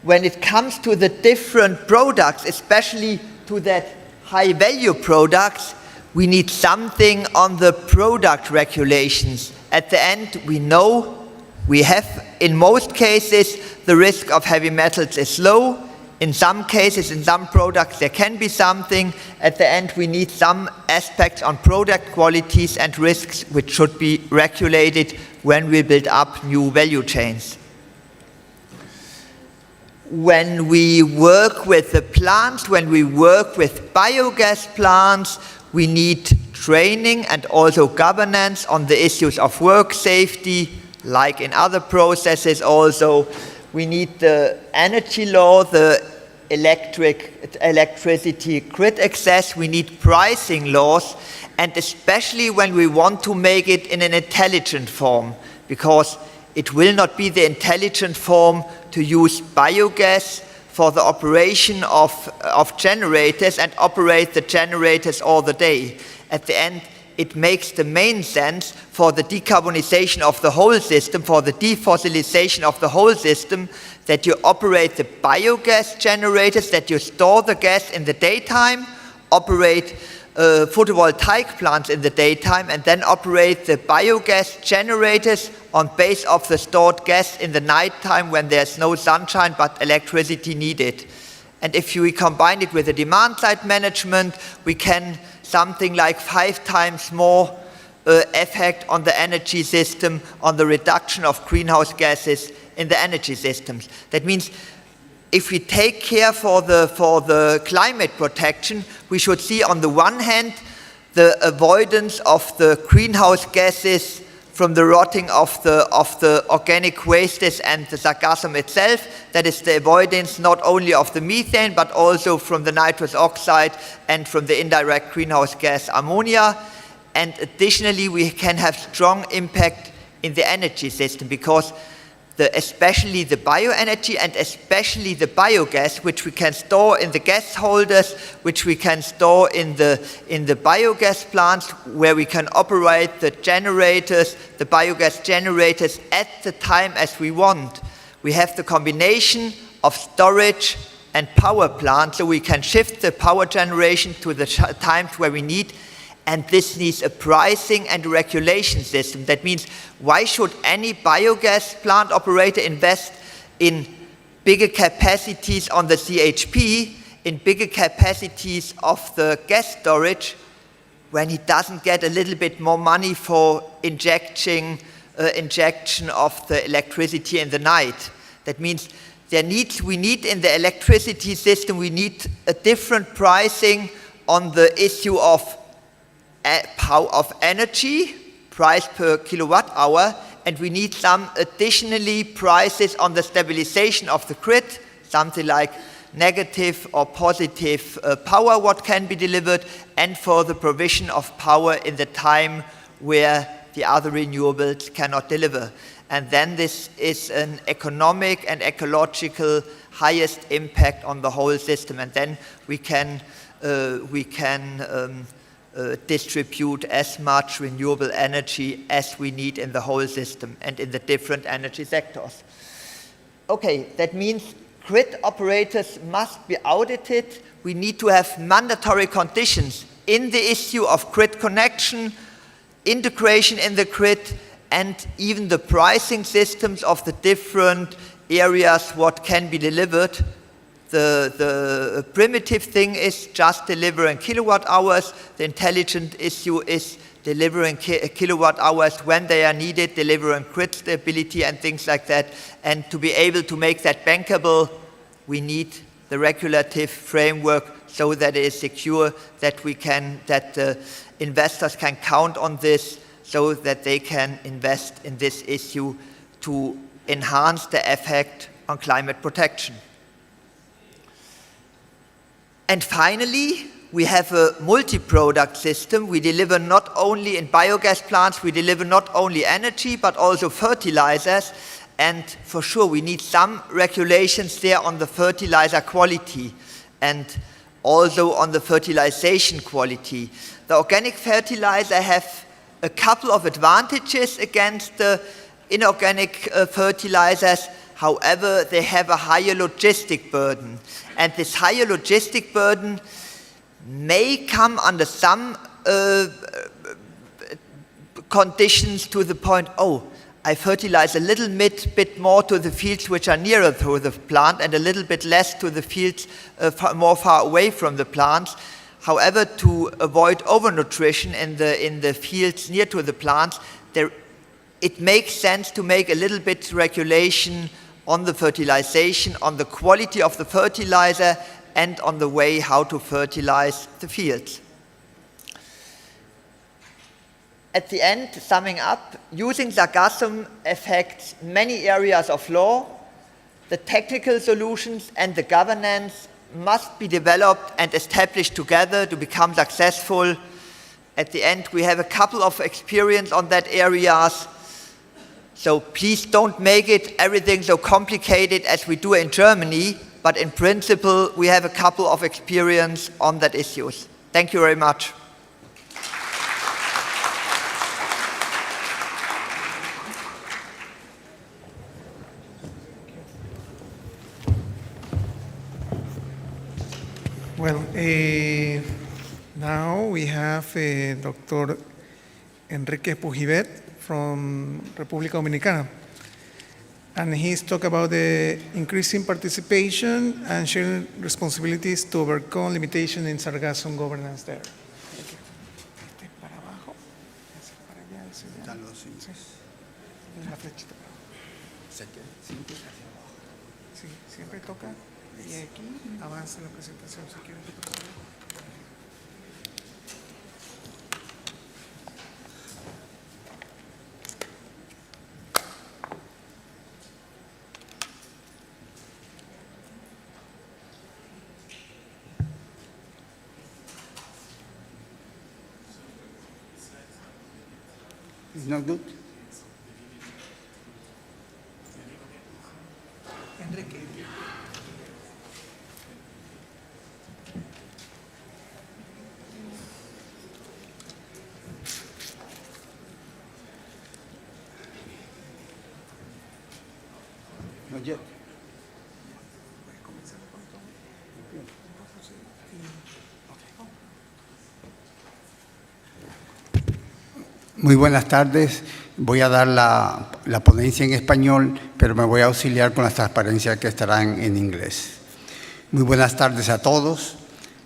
When it comes to the different products, especially to that high value products, we need something on the product regulations. At the end, we know we have, in most cases, the risk of heavy metals is low. In some cases, in some products, there can be something. At the end, we need some aspects on product qualities and risks which should be regulated when we build up new value chains. When we work with the plants, when we work with biogas plants, we need training and also governance on the issues of work safety, like in other processes also. We need the energy law, the electricity grid access, we need pricing laws, and especially when we want to make it in an intelligent form, because it will not be the intelligent form to use biogas for the operation of generators and operate the generators all the day. At the end, it makes the main sense for the decarbonization of the whole system, for the defossilization of the whole system, that you operate the biogas generators, that you store the gas in the daytime, operate photovoltaic plants in the daytime, and then operate the biogas generators on base of the stored gas in the nighttime when there's no sunshine but electricity needed. And if we combine it with the demand side management, we can something like 5 times more effect on the energy system, on the reduction of greenhouse gases in the energy systems. That means if we take care for the climate protection, we should see on the one hand the avoidance of the greenhouse gases from the rotting of the organic wastes and the sargassum itself. That is the avoidance not only of the methane but also from the nitrous oxide and from the indirect greenhouse gas ammonia. And additionally, we can have strong impact in the energy system, because especially the bioenergy and especially the biogas, which we can store in the gas holders, which we can store in the biogas plants, where we can operate the generators, the biogas generators at the time as we want. We have the combination of storage and power plants, so we can shift the power generation to the times where we need. And this needs a pricing and regulation system. That means, why should any biogas plant operator invest in bigger capacities on the CHP, in bigger capacities of the gas storage, when he doesn't get a little bit more money for injection of the electricity in the night? That means we need in the electricity system, we need a different pricing on the issue of of energy, price per kilowatt hour, and we need some additionally prices on the stabilization of the grid, something like negative or positive power what can be delivered, and for the provision of power in the time where the other renewables cannot deliver. And then this is an economic and ecological highest impact on the whole system, and then we can distribute as much renewable energy as we need in the whole system and in the different energy sectors. Okay, that means grid operators must be audited. We need to have mandatory conditions in the issue of grid connection, integration in the grid, and even the pricing systems of the different areas what can be delivered. The primitive thing is just delivering kilowatt hours. The intelligent issue is delivering kilowatt hours when they are needed, delivering grid stability and things like that. And to be able to make that bankable, we need the regulative framework so that it is secure, that investors can count on this, so that they can invest in this issue to enhance the effect on climate protection. And finally, we have a multi-product system. We deliver not only in biogas plants, we deliver not only energy, but also fertilizers. And for sure, we need some regulations there on the fertilizer quality and also on the fertilization quality. The organic fertilizer have a couple of advantages against the inorganic fertilizers. However, they have a higher logistic burden. And this higher logistic burden may come under some conditions to the point, oh, I fertilize a little bit more to the fields which are nearer to the plant and a little bit less to the fields more far away from the plants. However, to avoid overnutrition in the fields near to the plants, it makes sense to make a little bit regulation on the fertilization, on the quality of the fertilizer, and on the way how to fertilize the fields. At the end, summing up, using SARGASSUM affects many areas of law. The technical solutions and the governance must be developed and established together to become successful. At the end, we have a couple of experience on that areas. So please don't make it everything so complicated as we do in Germany, but in principle, we have a couple of experience on that issues. Thank you very much. Well, now we have Dr. Enrique Pujivet from República Dominicana. And he's talking about the increasing participation and sharing responsibilities to overcome limitation in SARGASSUM governance there. Para abajo, para allá, la flechita. Sí, siempre toca y aquí avanza la presentación si quieres. It's not good? Enrique. Not yet. Muy buenas tardes. Voy a dar la ponencia en español, pero me voy a auxiliar con las transparencias que estarán en inglés. Muy buenas tardes a todos.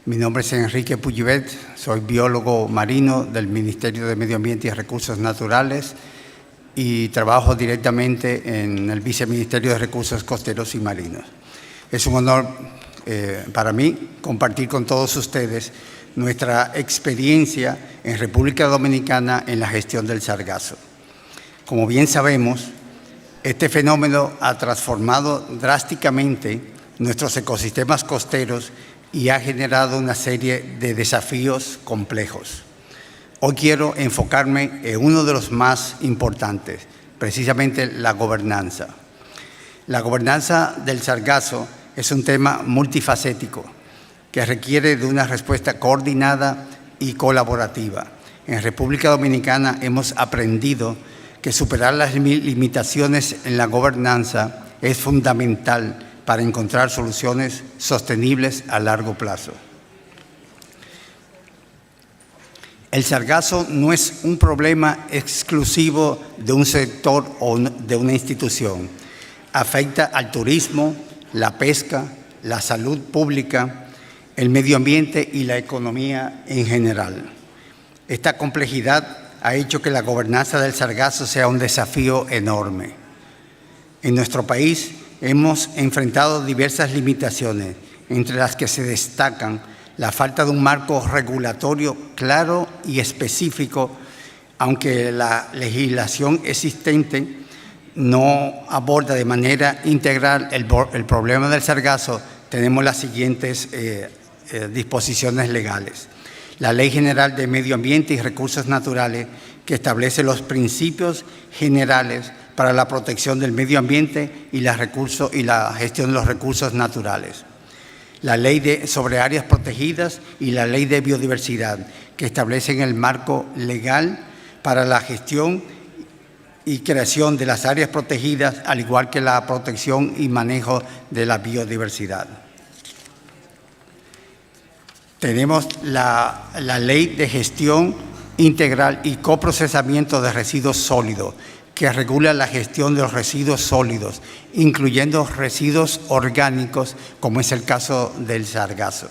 Mi nombre es Enrique Pujivet, soy biólogo marino del Ministerio de Medio Ambiente y Recursos Naturales y trabajo directamente en el Viceministerio de Recursos Costeros y Marinos. Es un honor para mí compartir con todos ustedes nuestra experiencia en República Dominicana en la gestión del sargazo. Como bien sabemos, este fenómeno ha transformado drásticamente nuestros ecosistemas costeros y ha generado una serie de desafíos complejos. Hoy quiero enfocarme en uno de los más importantes, precisamente la gobernanza. La gobernanza del sargazo es un tema multifacético que requiere de una respuesta coordinada y colaborativa. En República Dominicana hemos aprendido que superar las limitaciones en la gobernanza es fundamental para encontrar soluciones sostenibles a largo plazo. El sargazo no es un problema exclusivo de un sector o de una institución. Afecta al turismo, la pesca, la salud pública, el medio ambiente y la economía en general. Esta complejidad ha hecho que la gobernanza del sargazo sea un desafío enorme. En nuestro país hemos enfrentado diversas limitaciones, entre las que se destacan la falta de un marco regulatorio claro y específico, aunque la legislación existente no aborda de manera integral el problema del sargazo. Tenemos las siguientes disposiciones legales. La Ley General de Medio Ambiente y Recursos Naturales, que establece los principios generales para la protección del medio ambiente y la gestión de los recursos naturales. La Ley sobre Áreas Protegidas y la Ley de Biodiversidad, que establecen el marco legal para la gestión y creación de las áreas protegidas, al igual que la protección y manejo de la biodiversidad. Tenemos la Ley de Gestión Integral y Coprocesamiento de Residuos Sólidos, que regula la gestión de los residuos sólidos, incluyendo residuos orgánicos, como es el caso del sargazo.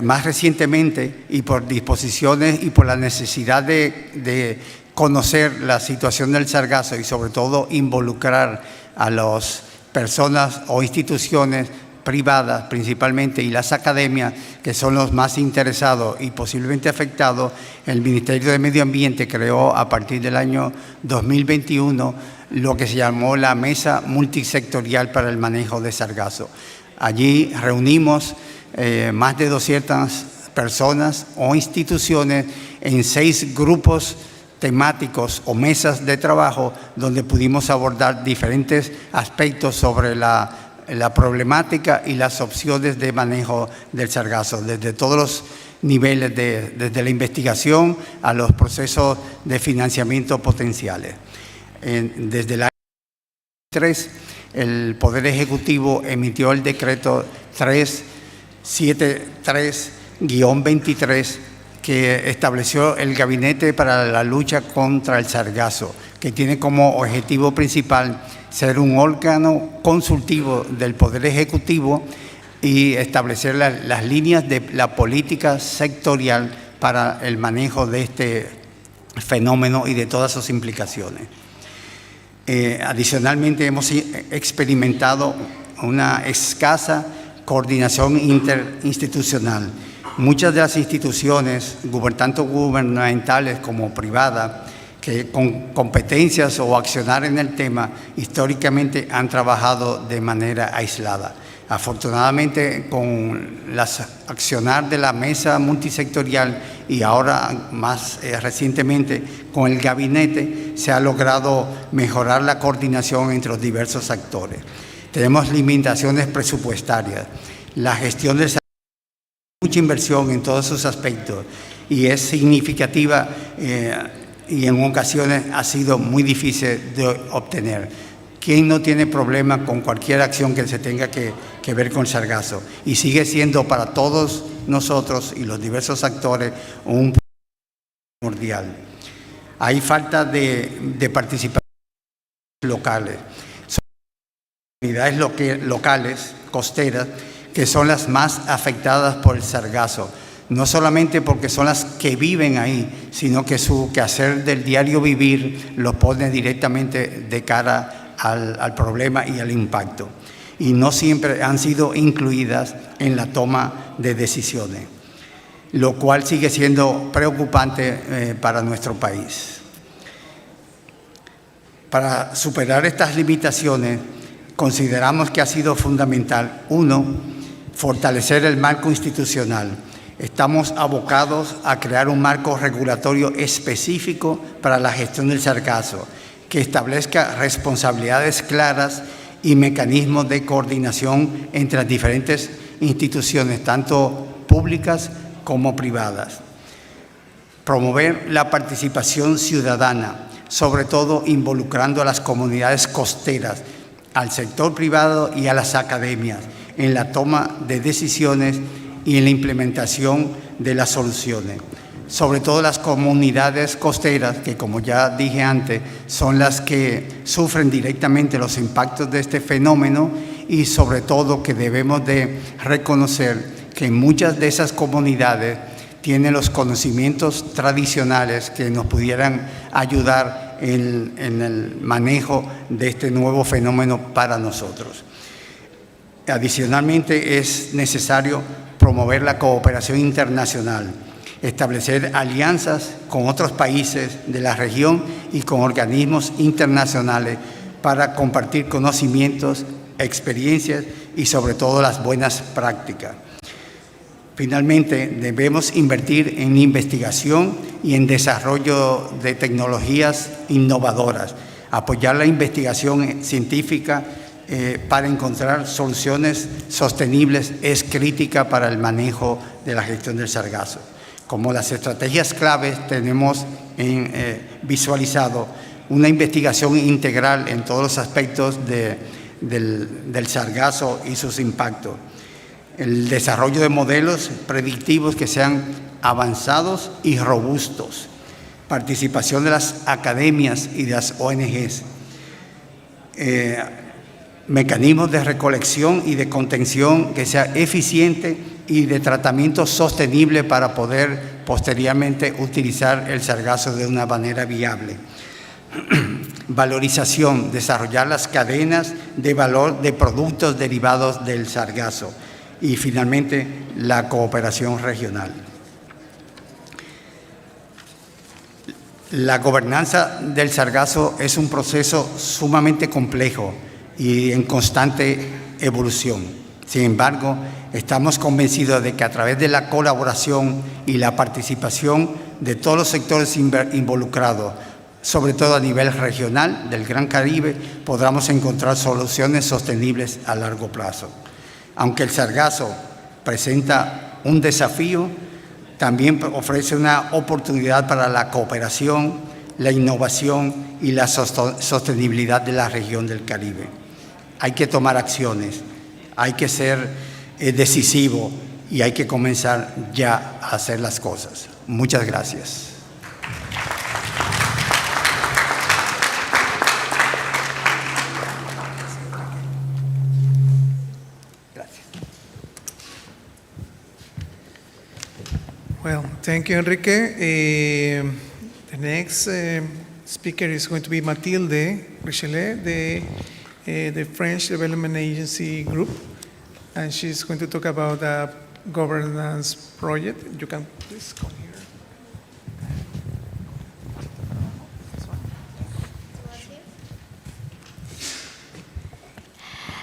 Más recientemente, y por disposiciones y por la necesidad de conocer la situación del sargazo y sobre todo involucrar a las personas o instituciones privadas principalmente y las academias, que son los más interesados y posiblemente afectados, el Ministerio de Medio Ambiente creó a partir del año 2021 lo que se llamó la Mesa Multisectorial para el Manejo de Sargazo. Allí reunimos más de 200 personas o instituciones en 6 grupos temáticos o mesas de trabajo donde pudimos abordar diferentes aspectos sobre la problemática y las opciones de manejo del sargazo, desde todos los niveles, desde la investigación a los procesos de financiamiento potenciales. Desde el año 2003, el Poder Ejecutivo emitió el decreto 373-23, que estableció el Gabinete para la Lucha contra el Sargazo, que tiene como objetivo principal ser un órgano consultivo del Poder Ejecutivo y establecer las líneas de la política sectorial para el manejo de este fenómeno y de todas sus implicaciones. Adicionalmente, hemos experimentado una escasa coordinación interinstitucional. Muchas de las instituciones, tanto gubernamentales como privadas, que con competencias o accionar en el tema, históricamente han trabajado de manera aislada. Afortunadamente, con las accionar de la mesa multisectorial y ahora más recientemente con el gabinete, se ha logrado mejorar la coordinación entre los diversos actores. Tenemos limitaciones presupuestarias. La gestión del sargazo, mucha inversión en todos sus aspectos y es significativa y en ocasiones ha sido muy difícil de obtener. ¿Quién no tiene problema con cualquier acción que se tenga que ver con sargazo? Y sigue siendo para todos nosotros y los diversos actores un problema primordial. Hay falta de participación locales. Son comunidades locales, costeras, que son las más afectadas por el sargazo. No solamente porque son las que viven ahí, sino que su quehacer del diario vivir lo pone directamente de cara al problema y al impacto. Y no siempre han sido incluidas en la toma de decisiones. lo cual sigue siendo preocupante para nuestro país. Para superar estas limitaciones, consideramos que ha sido fundamental, uno, fortalecer el marco institucional. Estamos abocados a crear un marco regulatorio específico para la gestión del sargazo, que establezca responsabilidades claras y mecanismos de coordinación entre las diferentes instituciones, tanto públicas como privadas. Promover la participación ciudadana, sobre todo involucrando a las comunidades costeras, al sector privado y a las academias en la toma de decisiones y en la implementación de las soluciones. Sobre todo las comunidades costeras, que como ya dije antes, son las que sufren directamente los impactos de este fenómeno, y sobre todo que debemos de reconocer que muchas de esas comunidades tienen los conocimientos tradicionales que nos pudieran ayudar en el manejo de este nuevo fenómeno para nosotros. Adicionalmente, es necesario promover la cooperación internacional, establecer alianzas con otros países de la región y con organismos internacionales para compartir conocimientos, experiencias y sobre todo las buenas prácticas. Finalmente, debemos invertir en investigación y en desarrollo de tecnologías innovadoras, apoyar la investigación científica para encontrar soluciones sostenibles es crítica para el manejo de la gestión del sargazo. Como las estrategias claves tenemos visualizado una investigación integral en todos los aspectos del sargazo y sus impactos. El desarrollo de modelos predictivos que sean avanzados y robustos. Participación de las academias y de las ONGs. Mecanismos de recolección y de contención que sea eficiente y de tratamiento sostenible para poder posteriormente utilizar el sargazo de una manera viable. Valorización, desarrollar las cadenas de valor de productos derivados del sargazo. Y finalmente, la cooperación regional. La gobernanza del sargazo es un proceso sumamente complejo y en constante evolución. Sin embargo, estamos convencidos de que a través de la colaboración y la participación de todos los sectores involucrados, sobre todo a nivel regional del Gran Caribe, podremos encontrar soluciones sostenibles a largo plazo. Aunque el sargazo presenta un desafío, también ofrece una oportunidad para la cooperación, la innovación y la sostenibilidad de la región del Caribe. Hay que tomar acciones, hay que ser decisivo y hay que comenzar ya a hacer las cosas. Muchas gracias. Well, thank you, Enrique. The next speaker is going to be Mathilde Richelet, the French Development Agency Group, and she's going to talk about a governance project. You can please come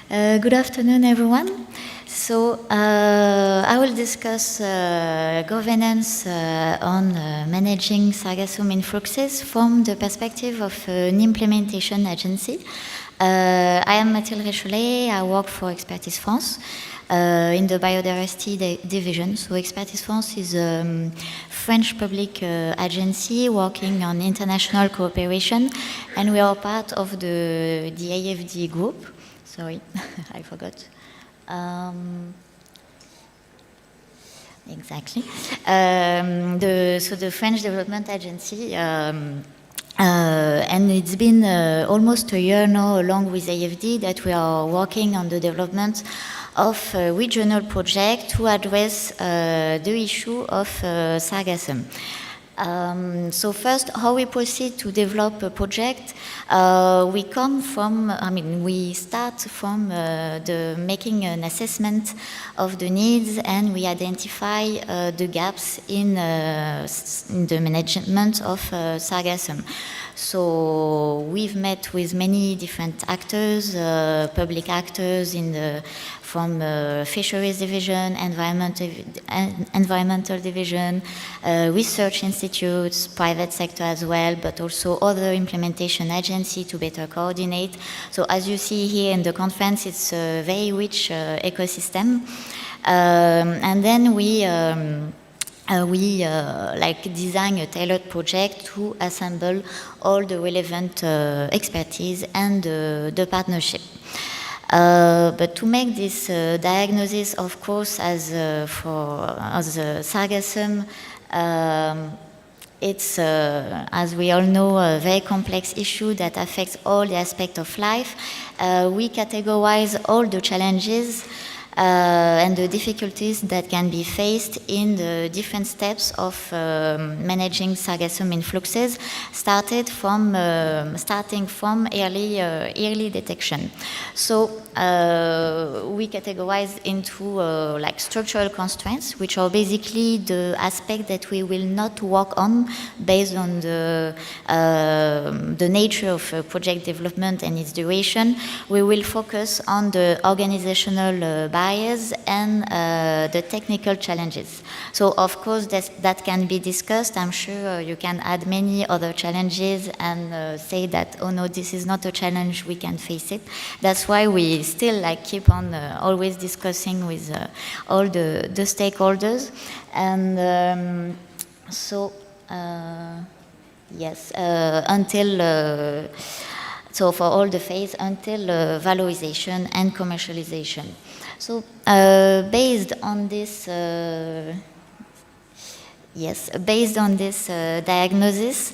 here. Good afternoon, everyone. So I will discuss governance on managing Sargassum influxes from the perspective of an implementation agency. I am Mathilde Richelet. I work for Expertise France in the biodiversity division. So Expertise France is a French public agency working on international cooperation, and we are part of the AFD group. Sorry, I forgot. Exactly. So the French Development Agency, and it's been almost a year now, along with AFD, that we are working on the development of a regional project to address the issue of Sargassum. So first, how we proceed to develop a project, we start from making an assessment of the needs, and we identify the gaps in the management of Sargassum. So we've met with many different actors, public actors from fisheries division, environmental division, research institutes, private sector as well, but also other implementation agencies to better coordinate. So as you see here in the conference, it's a very rich ecosystem. And then we design a tailored project to assemble all the relevant expertise and the partnership. But to make this diagnosis, of course, as Sargassum, it's, as we all know, a very complex issue that affects all the aspects of life. We categorize all the challenges and the difficulties that can be faced in the different steps of managing Sargassum influxes, starting from early detection. So we categorize into structural constraints, which are basically the aspect that we will not work on based on the nature of project development and its duration. We will focus on the organizational barriers and the technical challenges. So of course that can be discussed. I'm sure you can add many other challenges and say that, oh no, this is not a challenge, we can face it. That's why we still keep on always discussing with all the stakeholders. And yes, until so for all the phase until valorization and commercialization. So based on this diagnosis,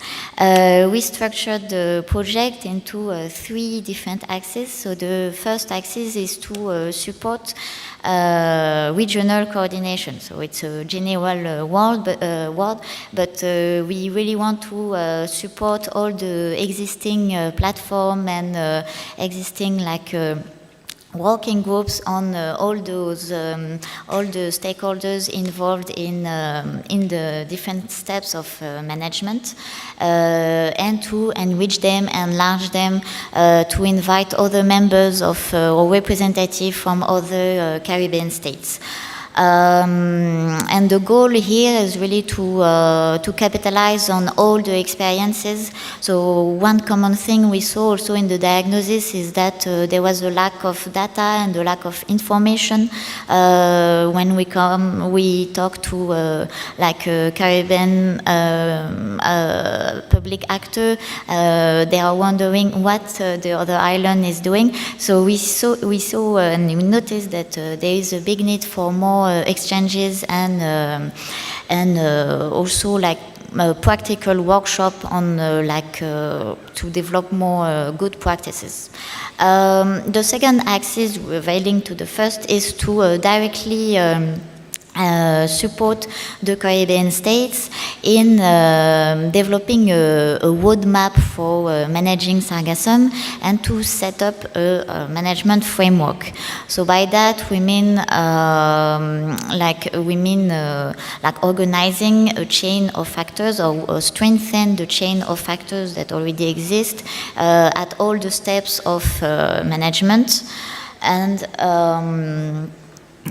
we structured the project into 3 different axes. So the first axis is to support regional coordination. So it's a general word, but we really want to support all the existing platform and existing working groups on all the stakeholders involved in the different steps of management, and to enrich them, enlarge them, to invite other members of or representatives from other Caribbean states. And the goal here is really to capitalize on all the experiences. So one common thing we saw also in the diagnosis is that there was a lack of data and a lack of information. When we talk to Caribbean public actor, they are wondering what the other island is doing. So we saw and we noticed that there is a big need for more exchanges and also a practical workshop on to develop more good practices. The second axis, linked to the first, is to directly support the Caribbean states in developing a roadmap for managing Sargassum and to set up a management framework. So by that we mean organizing a chain of factors or strengthen the chain of factors that already exist at all the steps of management.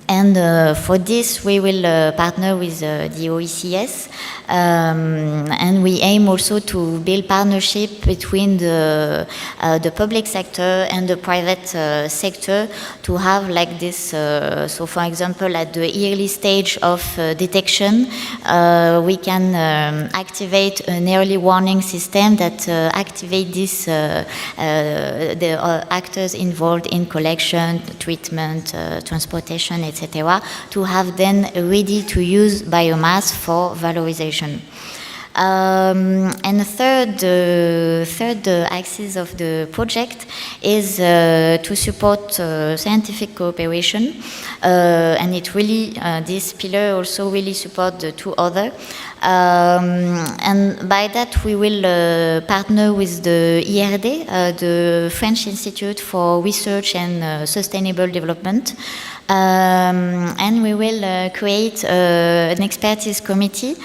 And for this, we will partner with the OECS, and we aim also to build partnership between the public sector and the private sector to have this. So, for example, at the early stage of detection, we can activate an early warning system that activate the actors involved in collection, treatment, transportation, etc., to have then ready to use biomass for valorization. And the third axis of the project is to support scientific cooperation, and it really this pillar also really support the two other. And by that we will partner with the IRD, the French Institute for Research and Sustainable Development. And we will create an expertise committee,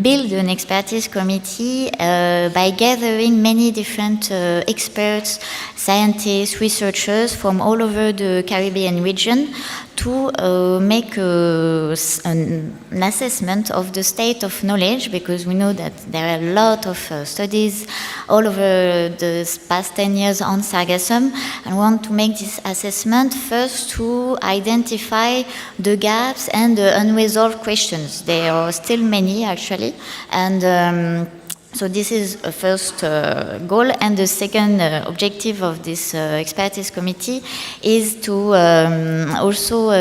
build an expertise committee by gathering many different experts, scientists, researchers from all over the Caribbean region to make an assessment of the state of knowledge, because we know that there are a lot of studies all over the past 10 years on Sargassum, and want to make this assessment first to identify the gaps and the unresolved questions. There are still many actually, and so this is a first goal, and the second objective of this expertise committee is to also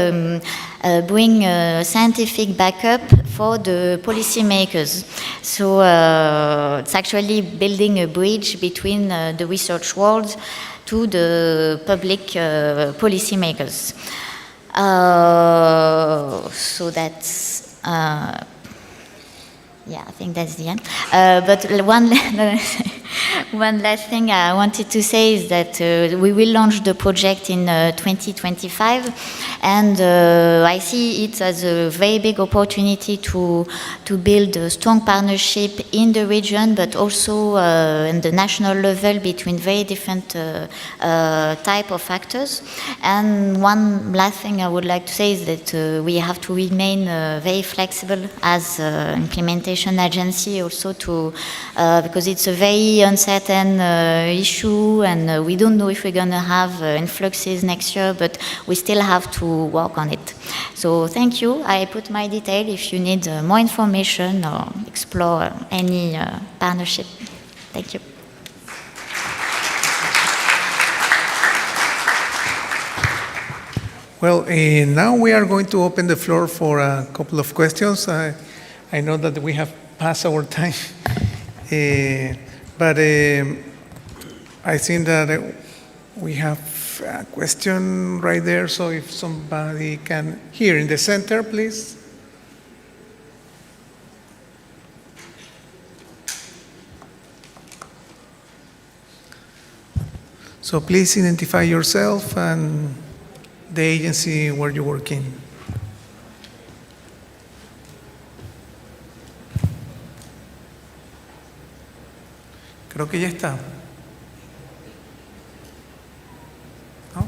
bring scientific backup for the policymakers. So it's actually building a bridge between the research world to the public policymakers. So that's yeah, I think that's the end. But one last thing I wanted to say is that we will launch the project in 2025, and I see it as a very big opportunity to build a strong partnership in the region, but also in the national level between very different type of actors. And one last thing I would like to say is that we have to remain very flexible as implementation agency also to because it's a very uncertain issue, and we don't know if we're going to have influxes next year, but we still have to work on it. So thank you. I put my detail if you need more information or explore any partnership. Thank you. Well, now we are going to open the floor for a couple of questions. I know that we have passed our time, but I think that we have a question right there, so if somebody can, here in the center, please. So please identify yourself and the agency where you work in. Creo que ya está. ¿No?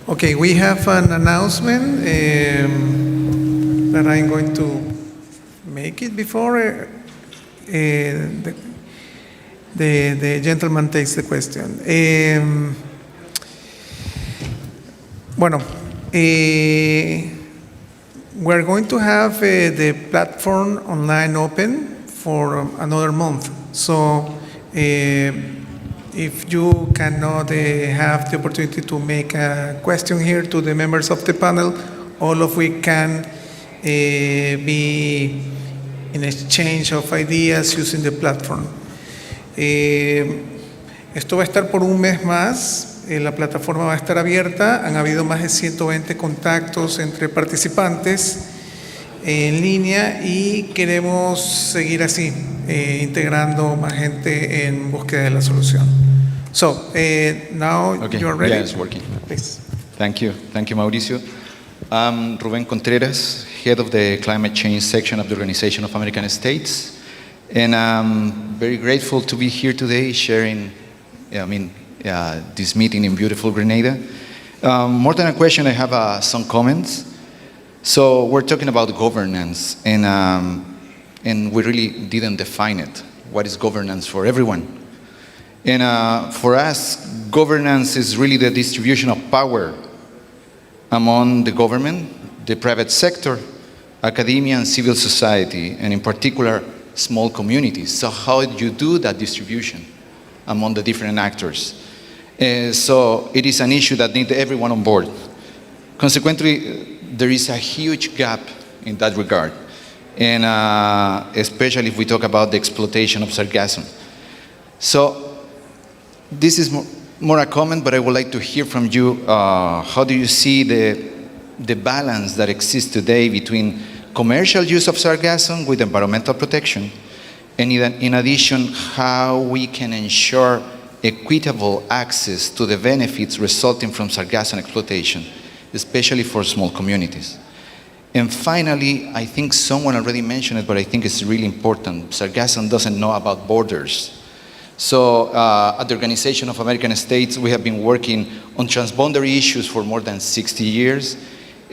Okay, we have an announcement that I'm going to make it before the gentleman takes the question. We're going to have the platform online open for another month. So if you cannot have the opportunity to make a question here to the members of the panel, all of we can be in exchange of ideas using the platform. Esto va a estar por un mes más, la plataforma va a estar abierta, han habido más de 120 contactos entre participantes en línea y queremos seguir así, integrando más gente en búsqueda de la solución. So, now you are ready. Yeah, it's working. Please. Thank you, Mauricio. I'm Rubén Contreras, head of the climate change section of the Organization of American States. And I'm very grateful to be here today sharing this meeting in beautiful Grenada. More than a question, I have some comments. So we're talking about governance, and we really didn't define it. What is governance for everyone? And for us, governance is really the distribution of power among the government, the private sector, academia, and civil society, and in particular, small communities. So how do you do that distribution? among the different actors. So it is an issue that needs everyone on board. Consequently, there is a huge gap in that regard, and especially if we talk about the exploitation of sargassum. So this is more a comment, but I would like to hear from you. How do you see the balance that exists today between commercial use of sargassum with environmental protection, and in addition, how we can ensure equitable access to the benefits resulting from sargassum exploitation, especially for small communities? And finally, I think someone already mentioned it, but I think it's really important. Sargassum doesn't know about borders. So at the Organization of American States, we have been working on transboundary issues for more than 60 years,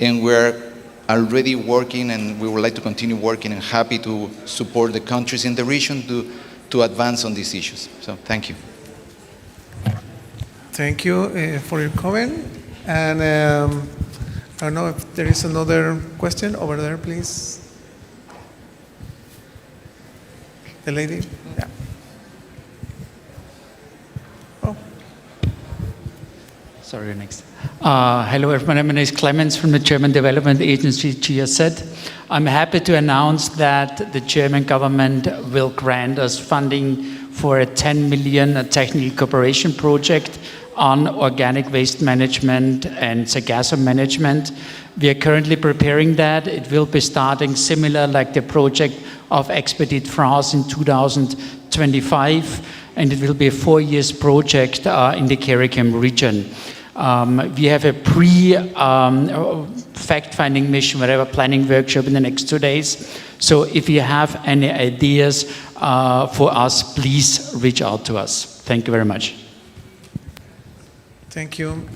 and we're already working, and we would like to continue working, and happy to support the countries in the region to advance on these issues. So thank you. Thank you for your comment. And I don't know if there is another question over there, please. The lady? Yeah. Oh. Sorry, next. Hello, everyone. My name is Clemens from the German Development Agency, GSZ. I'm happy to announce that the German government will grant us funding for a 10 million technical cooperation project on organic waste management and sargassum management. We are currently preparing that. It will be starting similar like the project of Expedite France in 2025, and it will be a 4-year project in the CARICOM region. We have a fact-finding mission, whatever, planning workshop in the next 2 days. So if you have any ideas for us, please reach out to us. Thank you very much. Thank you.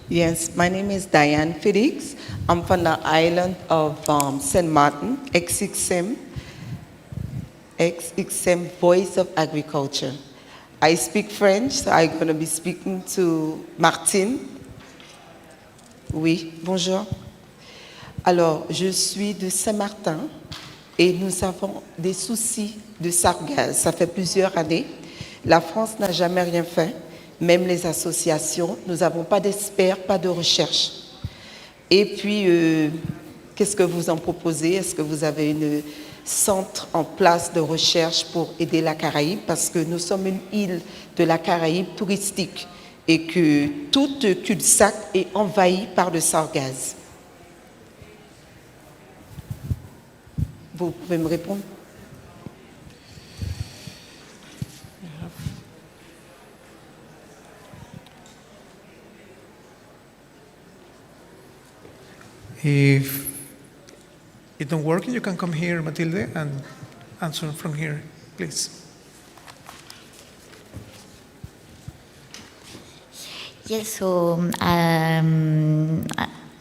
Yes, my name is Diane Felix. I'm from the island of St. Martin, XXM Voice of Agriculture. I speak French, so I'm going to be speaking to Martine. Oui, bonjour. Alors, je suis de Saint-Martin et nous avons des soucis de sargasses. Ça fait plusieurs années. La France n'a jamais rien fait, même les associations. Nous n'avons pas d'experts, pas de recherche. Et puis, qu'est-ce que vous en proposez? Est-ce que vous avez un centre en place de recherche pour aider la Caraïbe? Parce que nous sommes une île de la Caraïbe touristique et que tout cul-de-sac est envahi par le sargasse. Vous pouvez me répondre? If it don't work, you can come here, Matilde, and answer from here, please. Yes, so I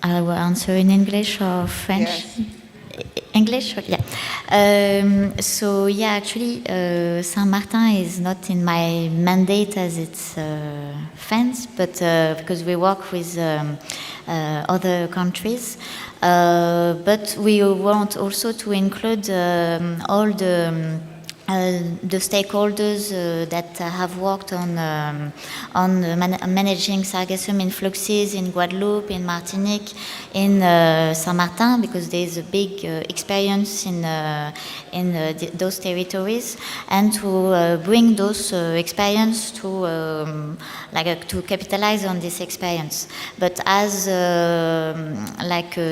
will answer in English or French. Yes. English, yeah. So yeah, actually, Saint-Martin is not in my mandate as its fence, but because we work with other countries. But we want also to include all the stakeholders that have worked on managing sargassum influxes in Guadeloupe, in Martinique, in Saint-Martin, because there is a big experience in those territories, and to bring those experience to capitalize on this experience. But as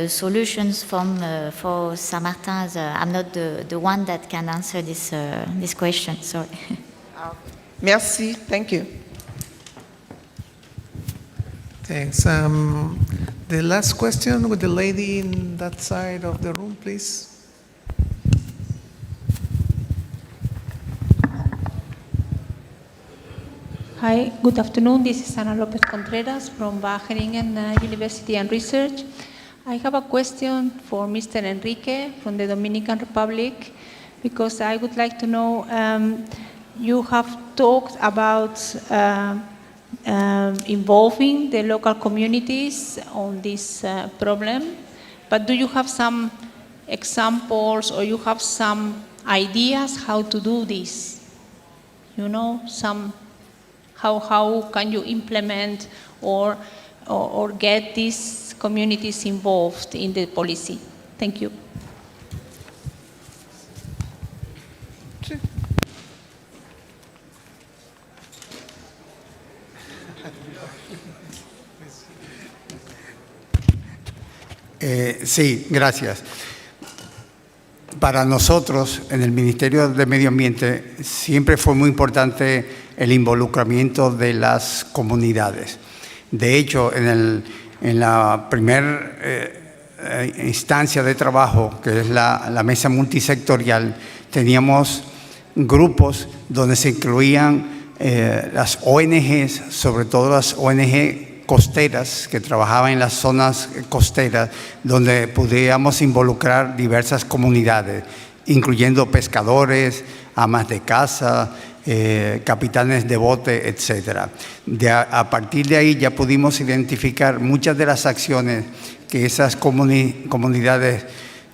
solutions for Saint-Martin, I'm not the one that can answer this question. Sorry. Merci. Thank you. Thanks. The last question with the lady in that side of the room, please. Hi, good afternoon. This is Ana Lopez Contreras from Wageningen University and Research. I have a question for Mr. Enrique from the Dominican Republic, because I would like to know, you have talked about involving the local communities on this problem, but do you have some examples or you have some ideas how to do this? You know, how can you implement or get these communities involved in the policy? Thank you. Sí, gracias. Para nosotros, en el Ministerio de Medio Ambiente, siempre fue muy importante el involucramiento de las comunidades. De hecho, en la primera instancia de trabajo, que es la mesa multisectorial, teníamos grupos donde se incluían las ONGs, sobre todo las ONG costeras, que trabajaban en las zonas costeras, donde pudiéramos involucrar diversas comunidades, incluyendo pescadores, amas de casa, capitanes de bote, etc. A partir de ahí ya pudimos identificar muchas de las acciones que esas comunidades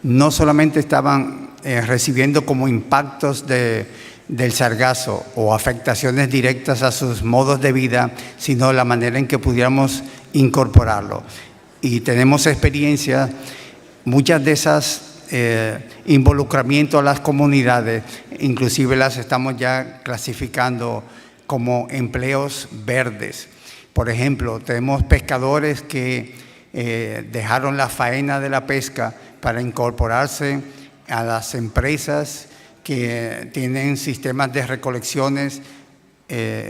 no solamente estaban recibiendo como impactos del sargazo o afectaciones directas a sus modos de vida, sino la manera en que pudiéramos incorporarlo. Y tenemos experiencia, muchas de esas involucramiento a las comunidades, inclusive las estamos ya clasificando como empleos verdes. Por ejemplo, tenemos pescadores que dejaron la faena de la pesca para incorporarse a las empresas que tienen sistemas de recolecciones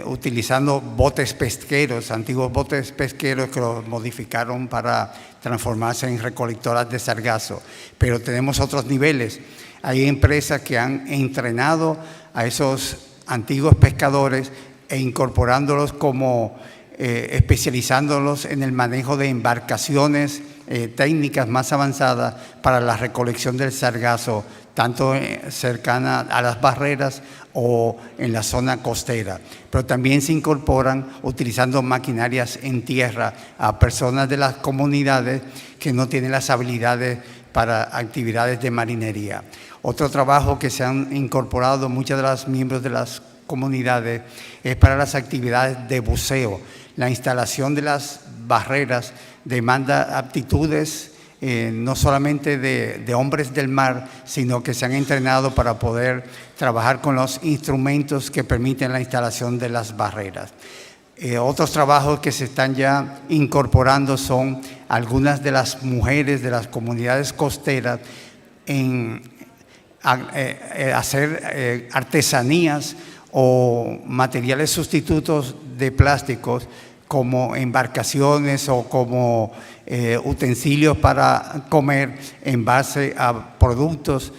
utilizando botes pesqueros, antiguos botes pesqueros que los modificaron para transformarse en recolectoras de sargazo. Pero tenemos otros niveles. Hay empresas que han entrenado a esos antiguos pescadores e incorporándolos como especializándolos en el manejo de embarcaciones técnicas más avanzadas para la recolección del sargazo, tanto cercana a las barreras o en la zona costera. Pero también se incorporan utilizando maquinarias en tierra a personas de las comunidades que no tienen las habilidades para actividades de marinería. Otro trabajo que se han incorporado muchos de los miembros de las comunidades es para las actividades de buceo. La instalación de las barreras demanda aptitudes no solamente de hombres del mar, sino que se han entrenado para poder trabajar con los instrumentos que permiten la instalación de las barreras. Otros trabajos que se están ya incorporando son algunas de las mujeres de las comunidades costeras en hacer artesanías o materiales sustitutos de plásticos como embarcaciones o como utensilios para comer en base a productos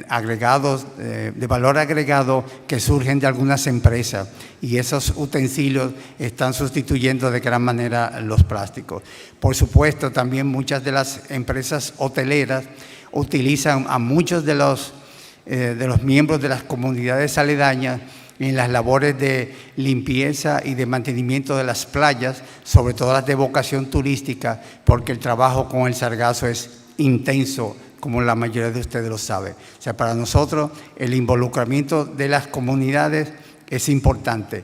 agregados, de valor agregado que surgen de algunas empresas, y esos utensilios están sustituyendo de gran manera los plásticos. Por supuesto, también muchas de las empresas hoteleras utilizan a muchos de los miembros de las comunidades aledañas en las labores de limpieza y de mantenimiento de las playas, sobre todo las de vocación turística, porque el trabajo con el sargazo es intenso, como la mayoría de ustedes lo sabe. O sea, para nosotros el involucramiento de las comunidades es importante.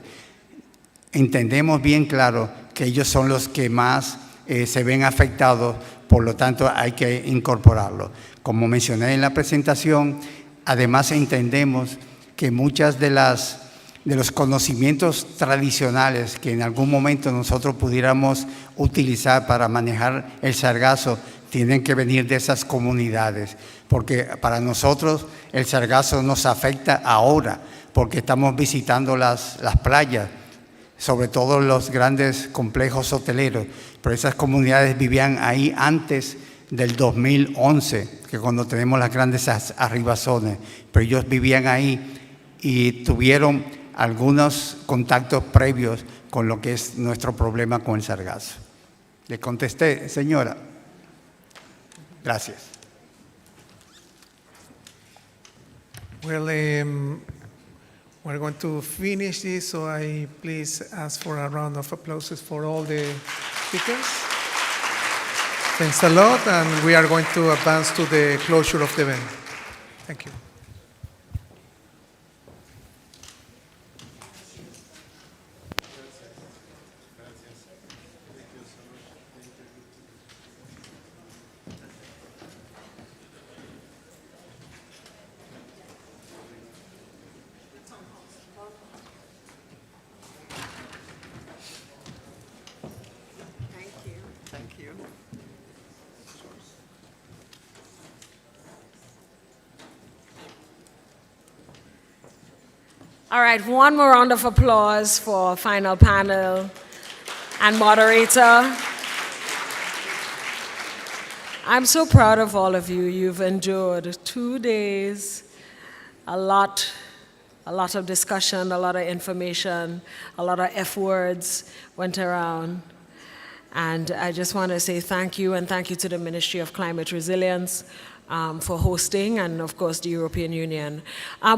Entendemos bien claro que ellos son los que más se ven afectados, por lo tanto hay que incorporarlo. Como mencioné en la presentación, además entendemos que muchas de los conocimientos tradicionales que en algún momento nosotros pudiéramos utilizar para manejar el sargazo tienen que venir de esas comunidades, porque para nosotros el sargazo nos afecta ahora, porque estamos visitando las playas, sobre todo los grandes complejos hoteleros, pero esas comunidades vivían ahí antes del 2011, que cuando tenemos las grandes arribazones, pero ellos vivían ahí y tuvieron algunos contactos previos con lo que es nuestro problema con el sargazo. Le contesté, señora. Gracias. Well, we're going to finish this, so I please ask for a round of applause for all the speakers. Thanks a lot, and we are going to advance to the closure of the event. Thank you. Thank you. All right, one more round of applause for final panel and moderator. I'm so proud of all of you. You've endured 2 days, a lot of discussion, a lot of information, a lot of F words went around. And I just want to say thank you, and thank you to the Ministry of Climate Resilience for hosting, and of course the European Union.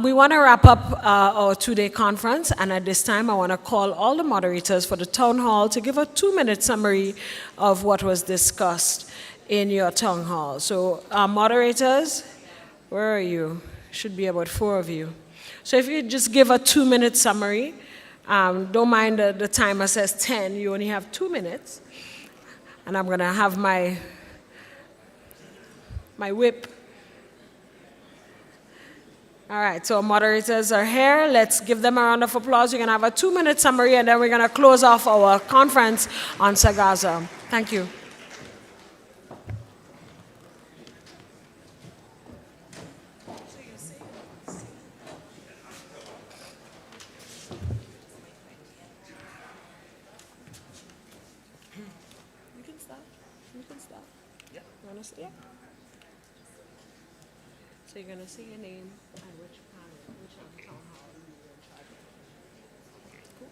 We want to wrap up our 2-day conference, and at this time I want to call all the moderators for the town hall to give a 2-minute summary of what was discussed in your town hall. So moderators, where are you? Should be about 4 of you. So if you just give a 2-minute summary, don't mind the timer says 10, you only have 2 minutes. And I'm going to have my whip. All right, so moderators are here. Let's give them a round of applause. We're going to have a 2-minute summary, and then we're going to close off our conference on SARGASSUM. Thank you. Yeah. So you're going to say your name and which panel, which town hall you're in charge of. Cool.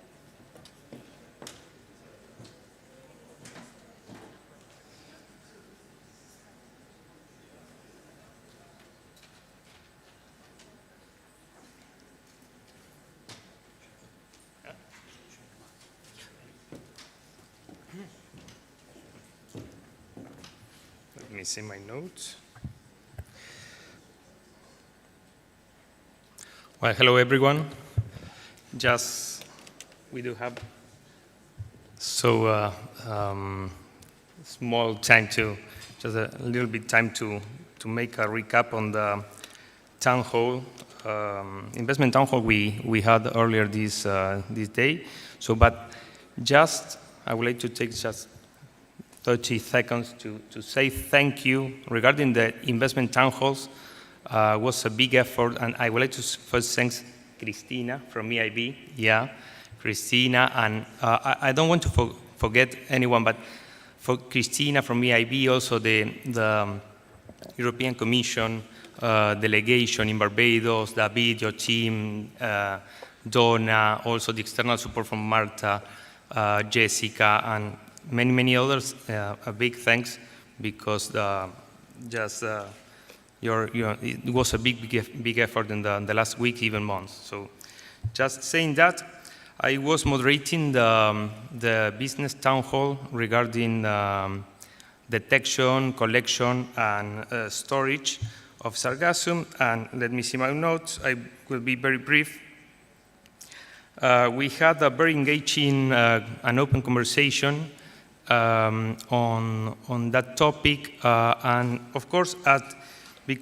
Let me see my notes. Well, hello everyone. We do have small time just a little bit time to make a recap on the town hall, investment town hall we had earlier this day. So, but just I would like to take just 30 seconds to say thank you regarding the investment town halls. Was a big effort, and I would like to first thank Cristina from EIB. Yeah, Cristina, and I don't want to forget anyone, but for Cristina from EIB, also the European Commission delegation in Barbados, David, your team, Donna, also the external support from Marta, Jessica, and many others. A big thanks, because it was a big effort in the last week, even months. So, just saying that, I was moderating the business town hall regarding detection, collection, and storage of Sargassum. And let me see my notes. I will be very brief. We had a very engaging and open conversation on that topic, and of course, the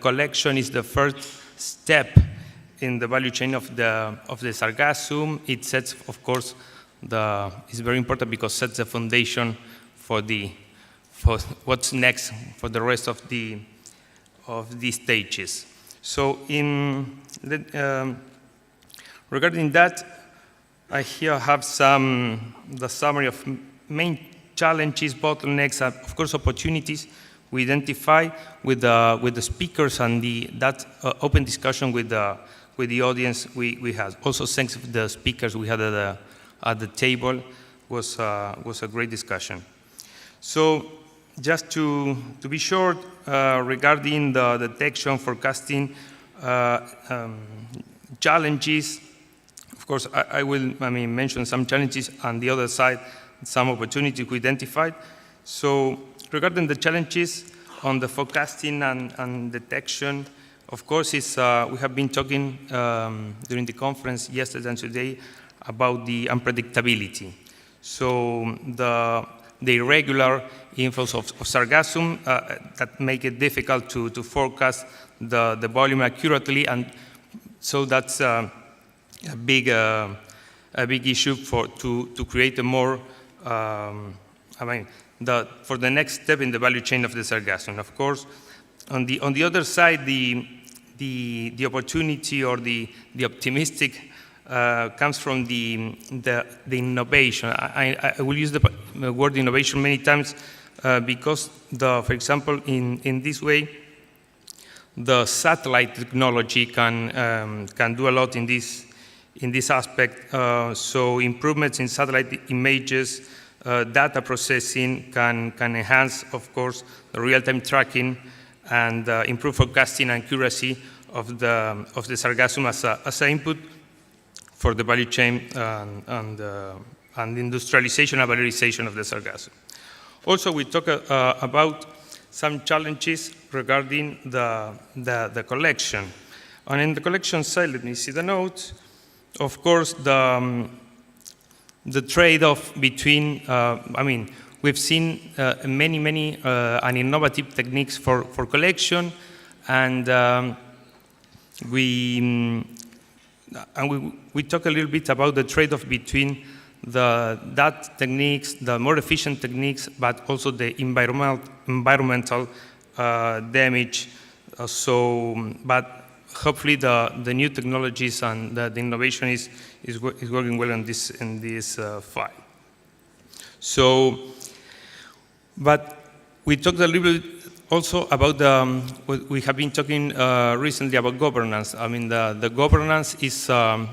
collection is the first step in the value chain of the Sargassum. It sets, of course, it's very important because it sets the foundation for what's next for the rest of these stages. So, regarding that, I here have the summary of main challenges, bottlenecks, and of course opportunities we identify with the speakers, and that open discussion with the audience we had. Also, thanks to the speakers we had at the table, was a great discussion. So, just to be short, regarding the detection, forecasting challenges, of course, I will mention some challenges, on the other side, some opportunities we identified. So regarding the challenges on the forecasting and detection, of course, we have been talking during the conference yesterday and today about the unpredictability. So the irregular inflows of sargassum that make it difficult to forecast the volume accurately, and so that's a big issue to create a more, for the next step in the value chain of the sargassum. Of course, on the other side, the opportunity or the optimistic comes from the innovation. I will use the word innovation many times because, for example, in this way, the satellite technology can do a lot in this aspect. So improvements in satellite images, data processing can enhance, of course, the real-time tracking and improve forecasting and accuracy of the sargassum as an input for the value chain and industrialization and valorization of the sargassum. Also, we talk about some challenges regarding the collection. And in the collection side, let me see the notes. Of course, the trade-off between, we've seen many and innovative techniques for collection, and we talk a little bit about the trade-off between that techniques, the more efficient techniques, but also the environmental damage. But hopefully the new technologies and the innovation is working well in this file. So, but we talked a little bit also about we have been talking recently about governance. I mean, the governance is a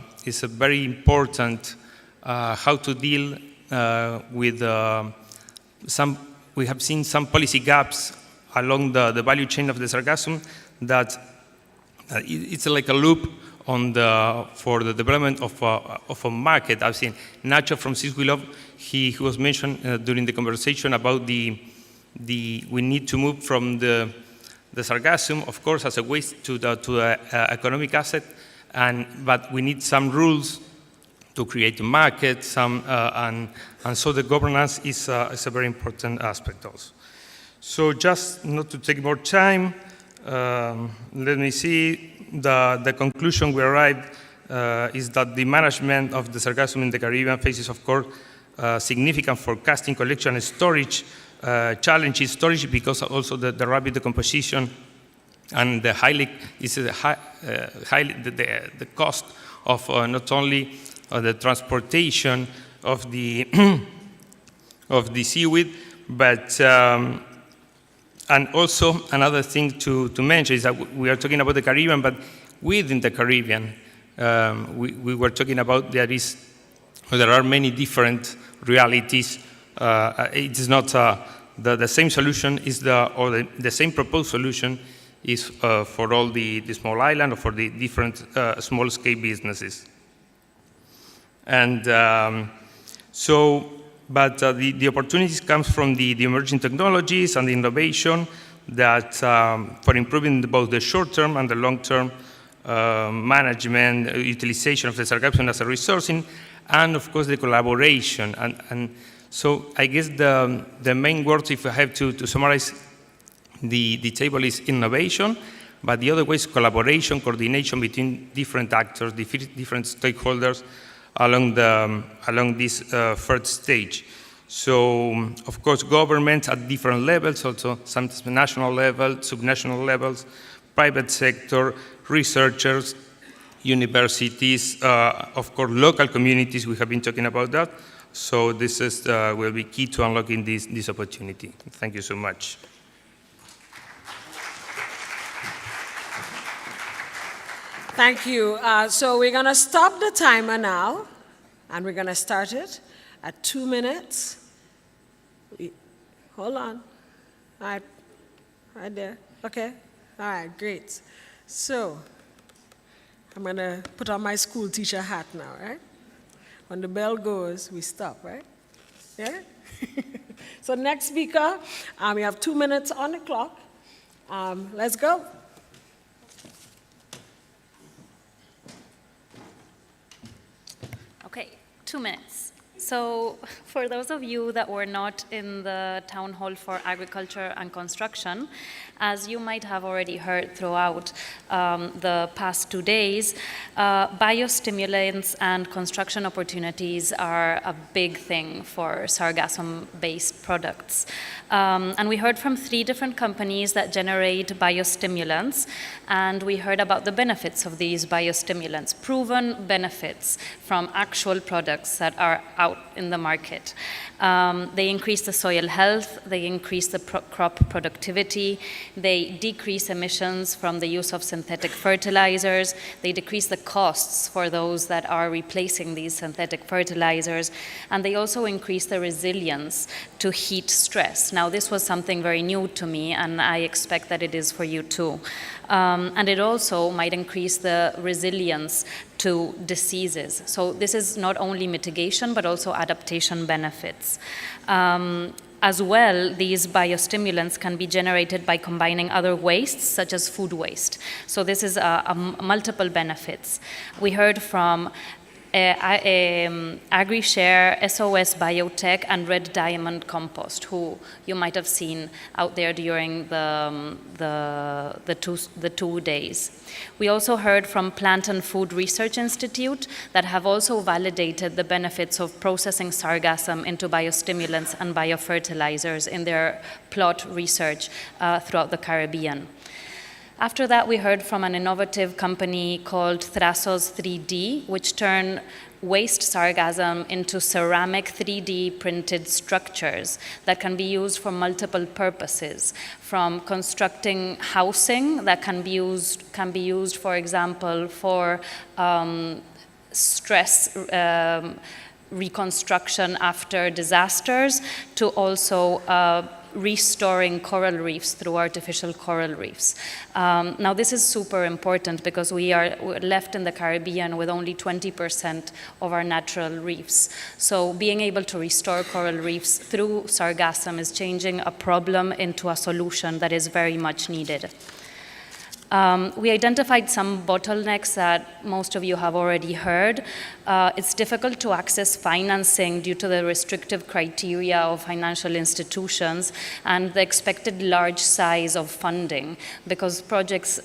very important how to deal with we have seen some policy gaps along the value chain of the sargassum that it's like a loop for the development of a market. I've seen Nacho from Siswilov, he was mentioned during the conversation about we need to move from the sargassum, of course, as a waste to the economic asset, but we need some rules to create a market, and so the governance is a very important aspect also. So just not to take more time, let me see, the conclusion we arrived is that the management of the sargassum in the Caribbean faces, of course, significant forecasting, collection, and storage challenges. Storage because also the rapid decomposition and the the cost of not only the transportation of the seaweed, but and also another thing to mention is that we are talking about the Caribbean, but within the Caribbean, we were talking about there are many different realities. It is not the same solution the same proposed solution is for all the small island or for the different small-scale businesses. And but the opportunities comes from the emerging technologies and the innovation that for improving both the short-term and the long-term management, utilization of the sargassum as a resourcing, and of course the collaboration. And so I guess the main words, if I have to summarize the table, is innovation, but the other way is collaboration, coordination between different actors, different stakeholders, along this third stage. So, of course, governments at different levels, also some national level, subnational levels, private sector, researchers, universities, of course, local communities, we have been talking about that. So this will be key to unlocking this opportunity. Thank you so much. Thank you. So we're going to stop the timer now, and we're going to start it at 2 minutes. Hold on. All right there. Okay. All right, great. So I'm going to put on my school teacher hat now, right? When the bell goes, we stop, right? Yeah? So next speaker, we have 2 minutes on the clock. Let's go. Okay, 2 minutes. So for those of you that were not in the town hall for agriculture and construction, as you might have already heard throughout the past 2 days, biostimulants and construction opportunities are a big thing for sargassum-based products. And we heard from 3 different companies that generate biostimulants, and we heard about the benefits of these biostimulants, proven benefits from actual products that are out in the market. They increase the soil health, they increase the crop productivity, they decrease emissions from the use of synthetic fertilizers, they decrease the costs for those that are replacing these synthetic fertilizers, and they also increase the resilience to heat stress. Now, this was something very new to me, and I expect that it is for you too. And it also might increase the resilience to diseases. So this is not only mitigation, but also adaptation benefits. As well, these biostimulants can be generated by combining other wastes, such as food waste. So this is multiple benefits. We heard from AgriShare, SOS Biotech, and Red Diamond Compost, who you might have seen out there during the 2 days. We also heard from Plant and Food Research Institute that have also validated the benefits of processing sargassum into biostimulants and biofertilizers in their plot research throughout the Caribbean. After that, we heard from an innovative company called Trazos 3D, which turn waste sargassum into ceramic 3D printed structures that can be used for multiple purposes, from constructing housing that can be used, for example, for stress reconstruction after disasters, to also restoring coral reefs through artificial coral reefs. Now, this is super important because we're left in the Caribbean with only 20% of our natural reefs. So being able to restore coral reefs through sargassum is changing a problem into a solution that is very much needed. We identified some bottlenecks that most of you have already heard. It's difficult to access financing due to the restrictive criteria of financial institutions and the expected large size of funding, because projects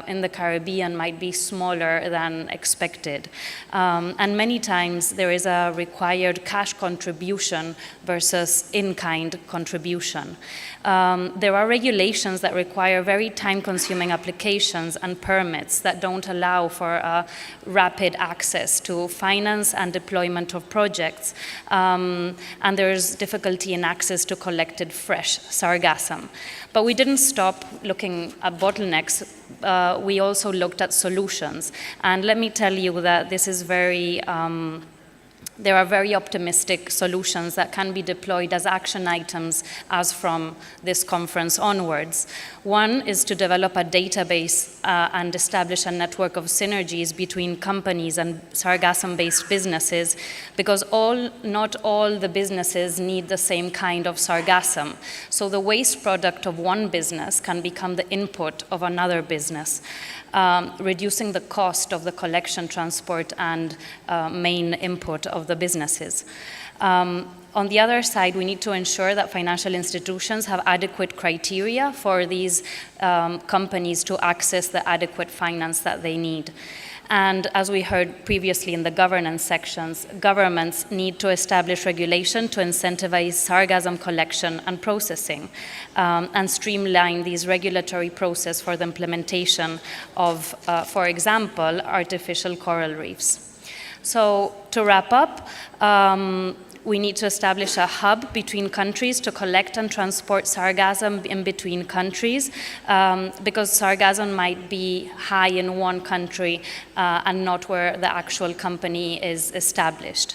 in the Caribbean might be smaller than expected. And many times there is a required cash contribution versus in-kind contribution. There are regulations that require very time-consuming applications and permits that don't allow for rapid access to finance and deployment of projects. And there's difficulty in access to collected fresh sargassum. But we didn't stop looking at bottlenecks. We also looked at solutions. And let me tell you that this is there are very optimistic solutions that can be deployed as action items as from this conference onwards. One is to develop a database and establish a network of synergies between companies and sargassum-based businesses, because not all the businesses need the same kind of sargassum. So the waste product of one business can become the input of another business, reducing the cost of the collection, transport, and main input of the businesses. On the other side, we need to ensure that financial institutions have adequate criteria for these companies to access the adequate finance that they need. And as we heard previously in the governance sections, governments need to establish regulation to incentivize sargassum collection and processing, and streamline these regulatory process for the implementation of, for example, artificial coral reefs. So to wrap up, we need to establish a hub between countries to collect and transport sargassum in between countries, because sargassum might be high in one country and not where the actual company is established.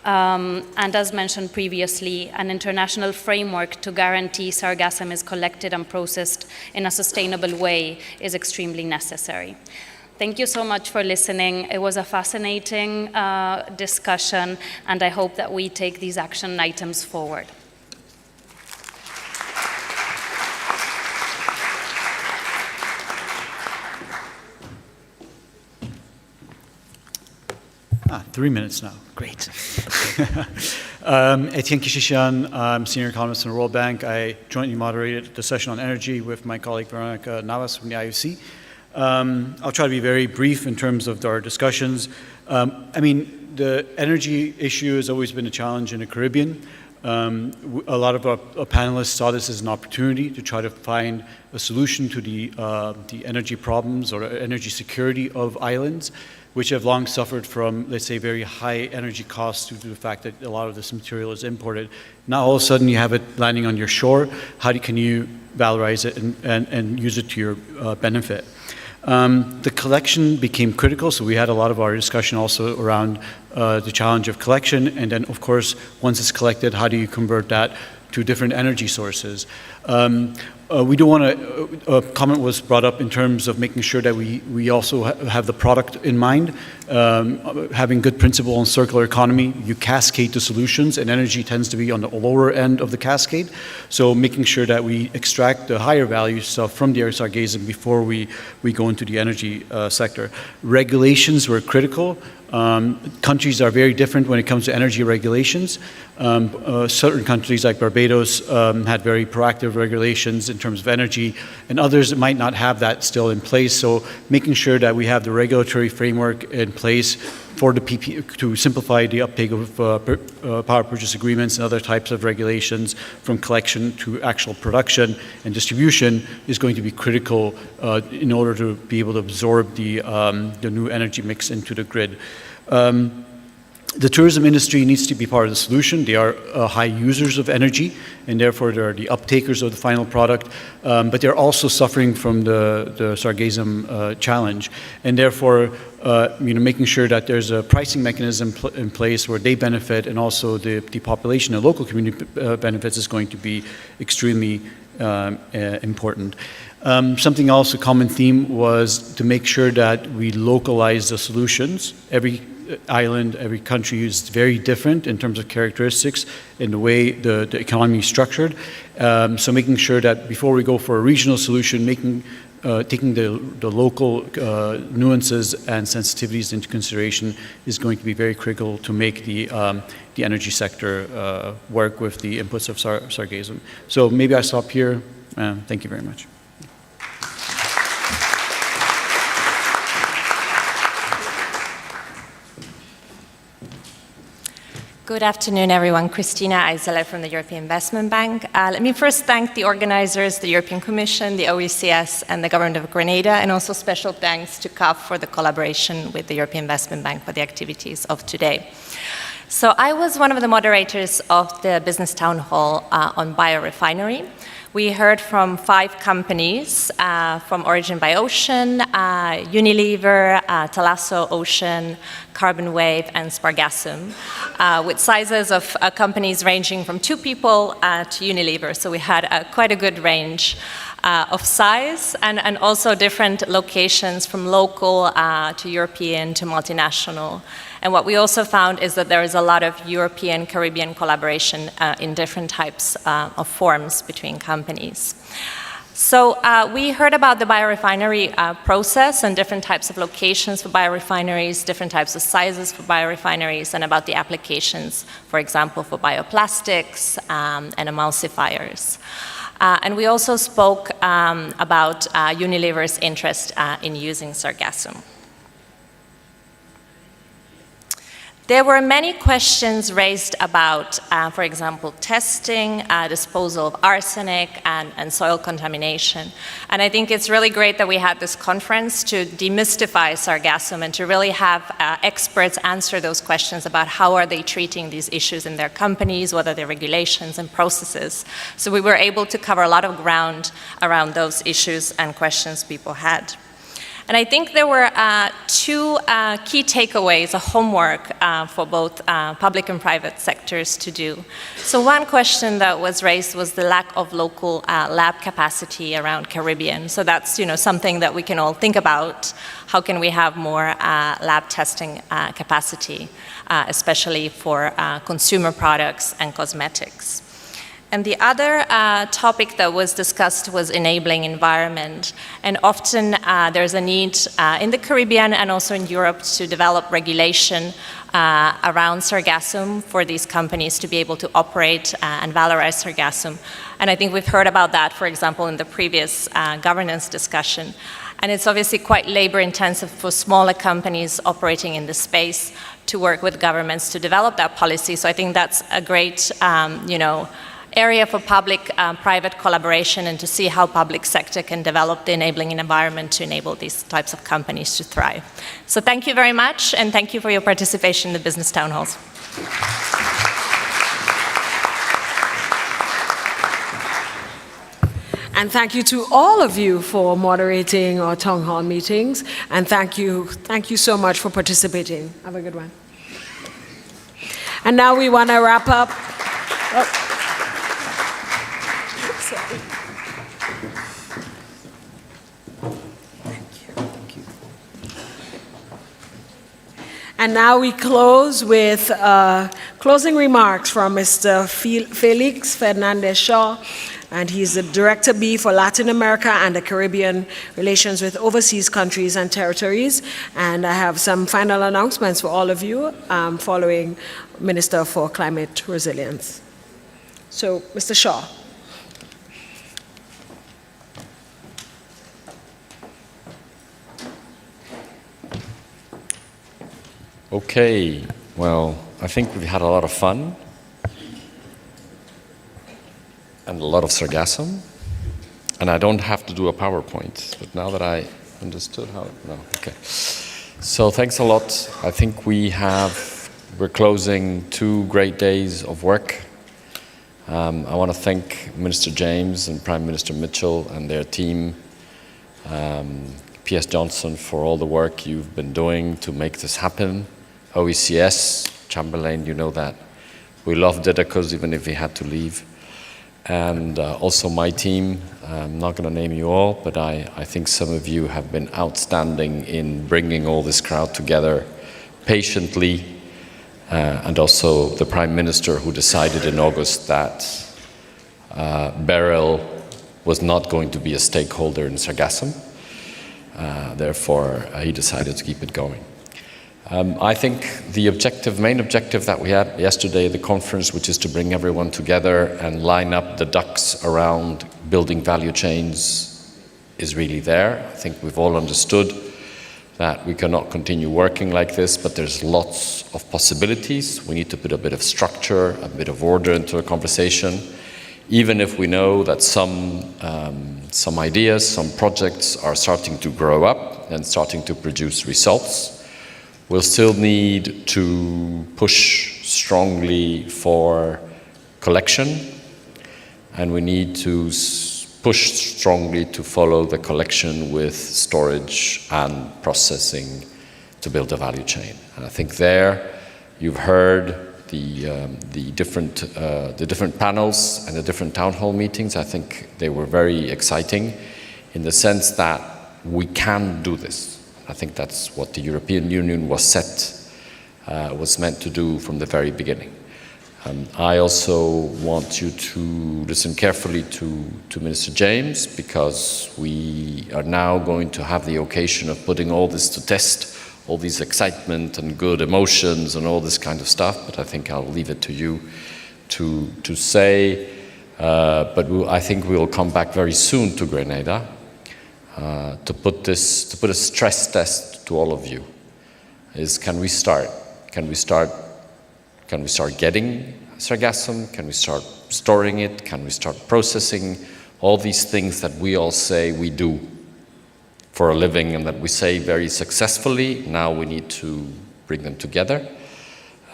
And as mentioned previously, an international framework to guarantee sargassum is collected and processed in a sustainable way is extremely necessary. Thank you so much for listening. It was a fascinating discussion, and I hope that we take these action items forward. 3 minutes now. Great. Etienne Kishishian, I'm Senior Economist in the World Bank. I jointly moderated the session on energy with my colleague Veronica Navas from the IOC. I'll try to be very brief in terms of our discussions. I mean, the energy issue has always been a challenge in the Caribbean. A lot of our panelists saw this as an opportunity to try to find a solution to the energy problems or energy security of islands, which have long suffered from, let's say, very high energy costs due to the fact that a lot of this material is imported. Now all of a sudden you have it landing on your shore. How can you valorize it and use it to your benefit? The collection became critical, so we had a lot of our discussion also around the challenge of collection, and then of course, once it's collected, how do you convert that to different energy sources? We do want to, a comment was brought up in terms of making sure that we also have the product in mind. Having good principle on circular economy, you cascade the solutions, and energy tends to be on the lower end of the cascade. So making sure that we extract the higher value stuff from the Sargassum before we go into the energy sector. Regulations were critical. Countries are very different when it comes to energy regulations. Certain countries like Barbados had very proactive regulations in terms of energy, and others might not have that still in place. So making sure that we have the regulatory framework in place for the to simplify the uptake of power purchase agreements and other types of regulations from collection to actual production and distribution is going to be critical in order to be able to absorb the new energy mix into the grid. The tourism industry needs to be part of the solution. They are high users of energy, and therefore they are the uptakers of the final product, but they're also suffering from the Sargassum challenge, and therefore making sure that there's a pricing mechanism in place where they benefit and also the population, the local community benefits is going to be extremely important. Something else, a common theme was to make sure that we localize the solutions. Every island, every country is very different in terms of characteristics in the way the economy is structured. So making sure that before we go for a regional solution, taking the local nuances and sensitivities into consideration is going to be very critical to make the energy sector work with the inputs of Sargassum. So maybe I stop here. Thank you very much. Good afternoon, everyone. Christina Eiseler from the European Investment Bank. Let me first thank the organizers, the European Commission, the OECS, and the Government of Grenada, and also special thanks to CAF for the collaboration with the European Investment Bank for the activities of today. So I was one of the moderators of the Business Town Hall on biorefinery. We heard from 5 companies from Origin by Ocean, Unilever, Talasso Ocean, Carbon Wave, and SARGASSUM, with sizes of companies ranging from 2 people to Unilever. So we had quite a good range of size and also different locations from local to European to multinational. And what we also found is that there is a lot of European-Caribbean collaboration in different types of forms between companies. So we heard about the biorefinery process and different types of locations for biorefineries, different types of sizes for biorefineries, and about the applications, for example, for bioplastics and emulsifiers. And we also spoke about Unilever's interest in using Sargassum. There were many questions raised about, for example, testing, disposal of arsenic, and soil contamination. And I think it's really great that we had this conference to demystify Sargassum and to really have experts answer those questions about how are they treating these issues in their companies, what are their regulations and processes. So we were able to cover a lot of ground around those issues and questions people had. And I think there were 2 key takeaways, a homework for both public and private sectors to do. So one question that was raised was the lack of local lab capacity around Caribbean. So that's something that we can all think about. How can we have more lab testing capacity, especially for consumer products and cosmetics? And the other topic that was discussed was enabling environment. And often there's a need in the Caribbean and also in Europe to develop regulation around Sargassum for these companies to be able to operate and valorize Sargassum. And I think we've heard about that, for example, in the previous governance discussion. And it's obviously quite labor intensive for smaller companies operating in this space to work with governments to develop that policy. So I think that's a great, area for public-private collaboration and to see how public sector can develop the enabling environment to enable these types of companies to thrive. So thank you very much, and thank you for your participation in the business town halls. And thank you to all of you for moderating our town hall meetings, and thank you so much for participating. Have a good one. And now we want to wrap up. Oh. And now we close with closing remarks from Mr. Felix Fernandez Shaw, and he's the Director B for Latin America and the Caribbean Relations with Overseas Countries and Territories. And I have some final announcements for all of you following Minister for Climate Resilience. So, Mr. Shaw. Okay, well, I think we've had a lot of fun and a lot of sargassum, and I don't have to do a PowerPoint, but now that I understood how, no, okay. So thanks a lot. I think we're closing 2 great days of work. I want to thank Minister James and Prime Minister Mitchell and their team, P.S. Johnson, for all the work you've been doing to make this happen. OECS, Chamberlain, you know that. We loved Didacos even if he had to leave. And also my team, I'm not going to name you all, but I think some of you have been outstanding in bringing all this crowd together patiently, and also the Prime Minister who decided in August that Beryl was not going to be a stakeholder in Sargassum. Therefore, he decided to keep it going. I think the main objective that we had yesterday at the conference, which is to bring everyone together and line up the ducks around building value chains, is really there. I think we've all understood that we cannot continue working like this, but there's lots of possibilities. We need to put a bit of structure, a bit of order into a conversation, even if we know that some ideas, some projects are starting to grow up and starting to produce results. We'll still need to push strongly for collection, and we need to push strongly to follow the collection with storage and processing to build a value chain. And I think there you've heard the different panels and the different town hall meetings. I think they were very exciting in the sense that we can do this. I think that's what the European Union was meant to do from the very beginning. I also want you to listen carefully to Minister James, because we are now going to have the occasion of putting all this to test, all these excitement and good emotions and all this kind of stuff, but I think I'll leave it to you to say, but I think we will come back very soon to Grenada to put a stress test to all of you. Can we start getting sargassum? Can we start storing it? Can we start processing all these things that we all say we do for a living and that we say very successfully? Now we need to bring them together.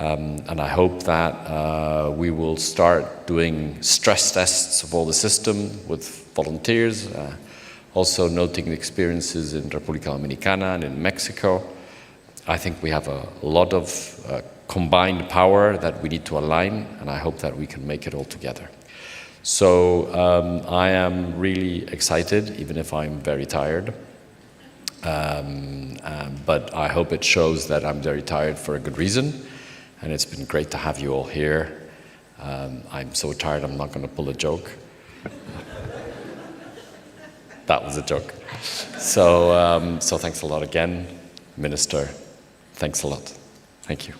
And I hope that we will start doing stress tests of all the system with volunteers, also noting the experiences in República Dominicana and in Mexico. I think we have a lot of combined power that we need to align, and I hope that we can make it all together. So I am really excited, even if I'm very tired. But I hope it shows that I'm very tired for a good reason, and it's been great to have you all here. I'm so tired, I'm not going to pull a joke. That was a joke. So thanks a lot again, Minister. Thanks a lot. Thank you.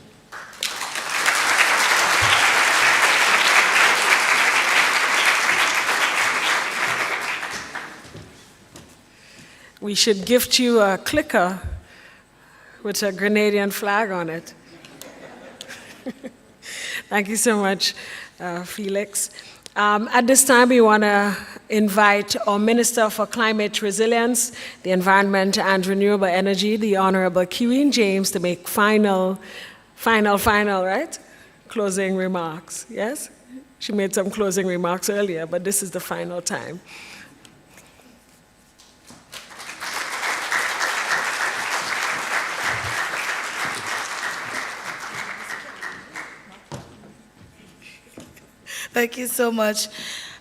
We should gift you a clicker with a Grenadian flag on it. Thank you so much, Felix. At this time, we want to invite our Minister for Climate Resilience, the Environment and Renewable Energy, the Honorable Kiwin James, to make final, right? Closing remarks, yes? She made some closing remarks earlier, but this is the final time. Thank you so much,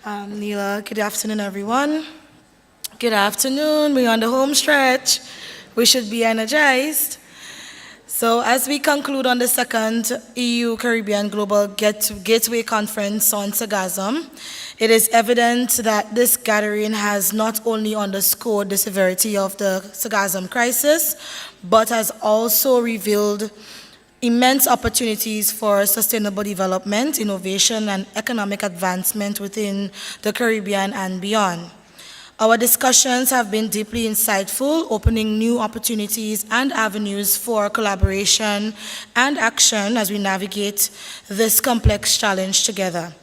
Neela. Good afternoon, everyone. Good afternoon. We're on the home stretch. We should be energized. So as we conclude on the second EU-Caribbean Global Gateway Conference on SARGASSUM, it is evident that this gathering has not only underscored the severity of the SARGASSUM crisis, but has also revealed immense opportunities for sustainable development, innovation, and economic advancement within the Caribbean and beyond. Our discussions have been deeply insightful, opening new opportunities and avenues for collaboration and action as we navigate this complex challenge together.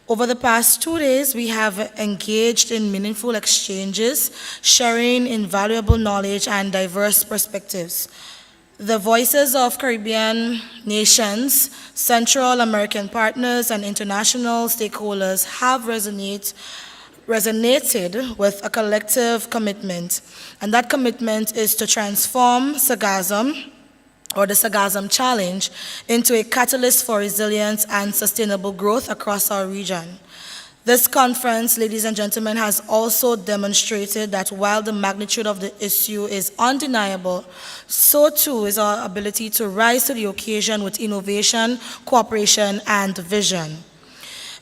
Over the past 2 days, we have engaged in meaningful exchanges, sharing invaluable knowledge and diverse perspectives. The voices of Caribbean nations, Central American partners, and international stakeholders have resonated with a collective commitment, and that commitment is to transform SARGASSUM, or the SARGASSUM Challenge, into a catalyst for resilience and sustainable growth across our region. This conference, ladies and gentlemen, has also demonstrated that while the magnitude of the issue is undeniable, so too is our ability to rise to the occasion with innovation, cooperation, and vision.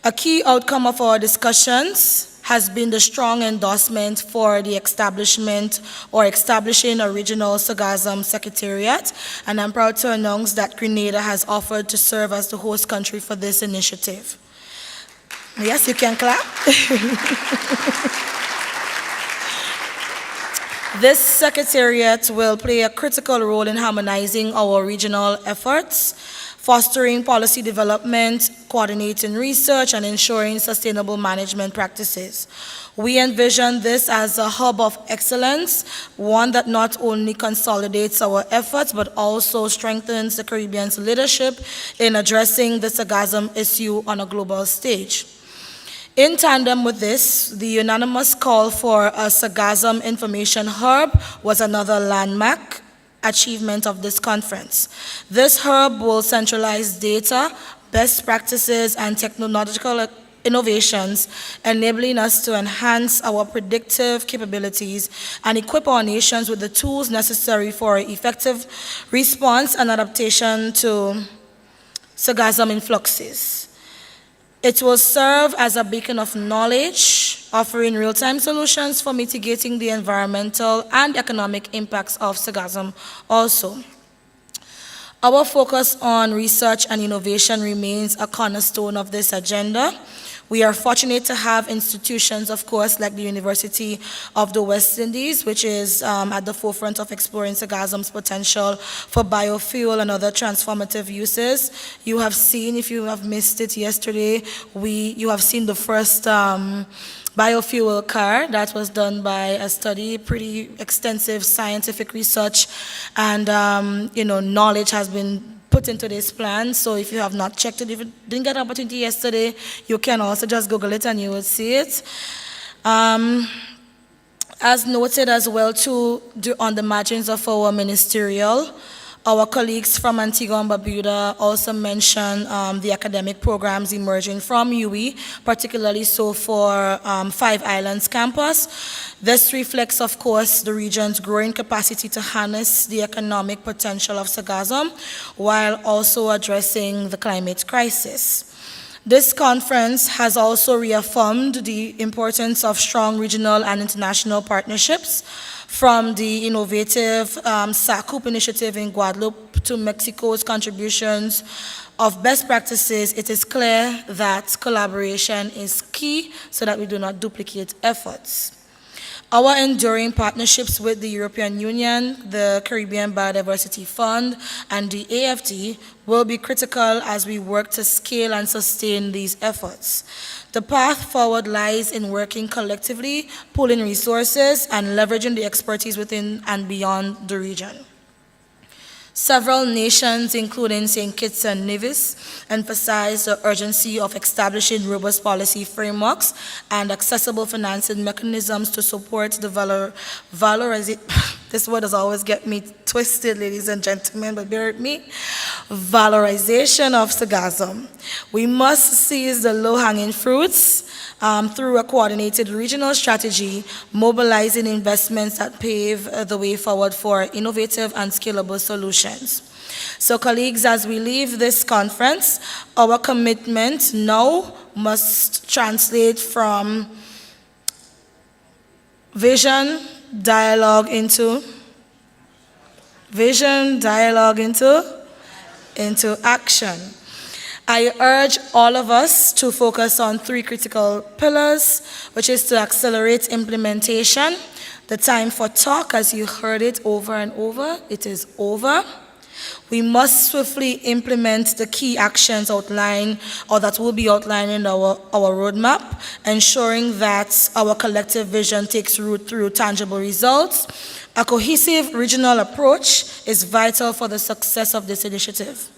A key outcome of our discussions has been the strong endorsement for the establishment or establishing a regional SARGASSUM Secretariat, and I'm proud to announce that Grenada has offered to serve as the host country for this initiative. Yes, you can clap. This secretariat will play a critical role in harmonizing our regional efforts, fostering policy development, coordinating research, and ensuring sustainable management practices. We envision this as a hub of excellence, one that not only consolidates our efforts, but also strengthens the Caribbean's leadership in addressing the SARGASSUM issue on a global stage. In tandem with this, the unanimous call for a SARGASSUM information hub was another landmark achievement of this conference. This hub will centralize data, best practices, and technological innovations, enabling us to enhance our predictive capabilities and equip our nations with the tools necessary for effective response and adaptation to SARGASSUM influxes. It will serve as a beacon of knowledge, offering real-time solutions for mitigating the environmental and economic impacts of SARGASSUM also. Our focus on research and innovation remains a cornerstone of this agenda. We are fortunate to have institutions, of course, like the University of the West Indies, which is at the forefront of exploring SARGASSUM's potential for biofuel and other transformative uses. You have seen, if you have missed it yesterday, you have seen the first biofuel car that was done by a study, pretty extensive scientific research, and knowledge has been put into this plan. So if you have not checked it, if you didn't get an opportunity yesterday, you can also just Google it and you will see it. As noted as well too on the margins of our ministerial, our colleagues from Antigua and Barbuda also mentioned the academic programs emerging from UWI, particularly so for Five Islands campus. This reflects, of course, the region's growing capacity to harness the economic potential of SARGASSUM while also addressing the climate crisis. This conference has also reaffirmed the importance of strong regional and international partnerships, from the innovative SACUP initiative in Guadeloupe to Mexico's contributions of best practices. It is clear that collaboration is key so that we do not duplicate efforts. Our enduring partnerships with the European Union, the Caribbean Biodiversity Fund, and the AFT will be critical as we work to scale and sustain these efforts. The path forward lies in working collectively, pooling resources, and leveraging the expertise within and beyond the region. Several nations, including St. Kitts and Nevis, emphasize the urgency of establishing robust policy frameworks and accessible financing mechanisms to support the this word does always get me twisted, ladies and gentlemen, but bear with me, valorization of SARGASSUM. We must seize the low-hanging fruits through a coordinated regional strategy, mobilizing investments that pave the way forward for innovative and scalable solutions. So, colleagues, as we leave this conference, our commitment now must translate from vision, dialogue into action. I urge all of us to focus on three critical pillars, which is to accelerate implementation. The time for talk, as you heard it over and over, it is over. We must swiftly implement the key actions outlined or that will be outlined in our roadmap, ensuring that our collective vision takes root through tangible results. A cohesive regional approach is vital for the success of this initiative.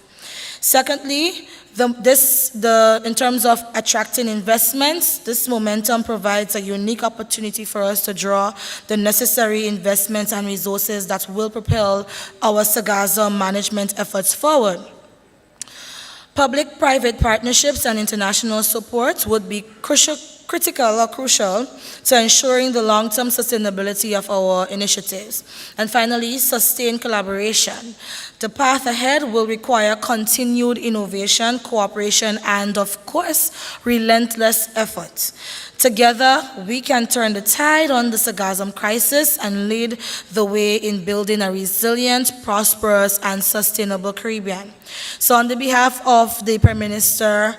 Secondly, in terms of attracting investments, this momentum provides a unique opportunity for us to draw the necessary investments and resources that will propel our SARGASSUM management efforts forward. Public-private partnerships and international support would be crucial to ensuring the long-term sustainability of our initiatives. And finally, sustained collaboration. The path ahead will require continued innovation, cooperation, and of course, relentless effort. Together, we can turn the tide on the SARGASSUM crisis and lead the way in building a resilient, prosperous, and sustainable Caribbean. So on the behalf of the Prime Minister,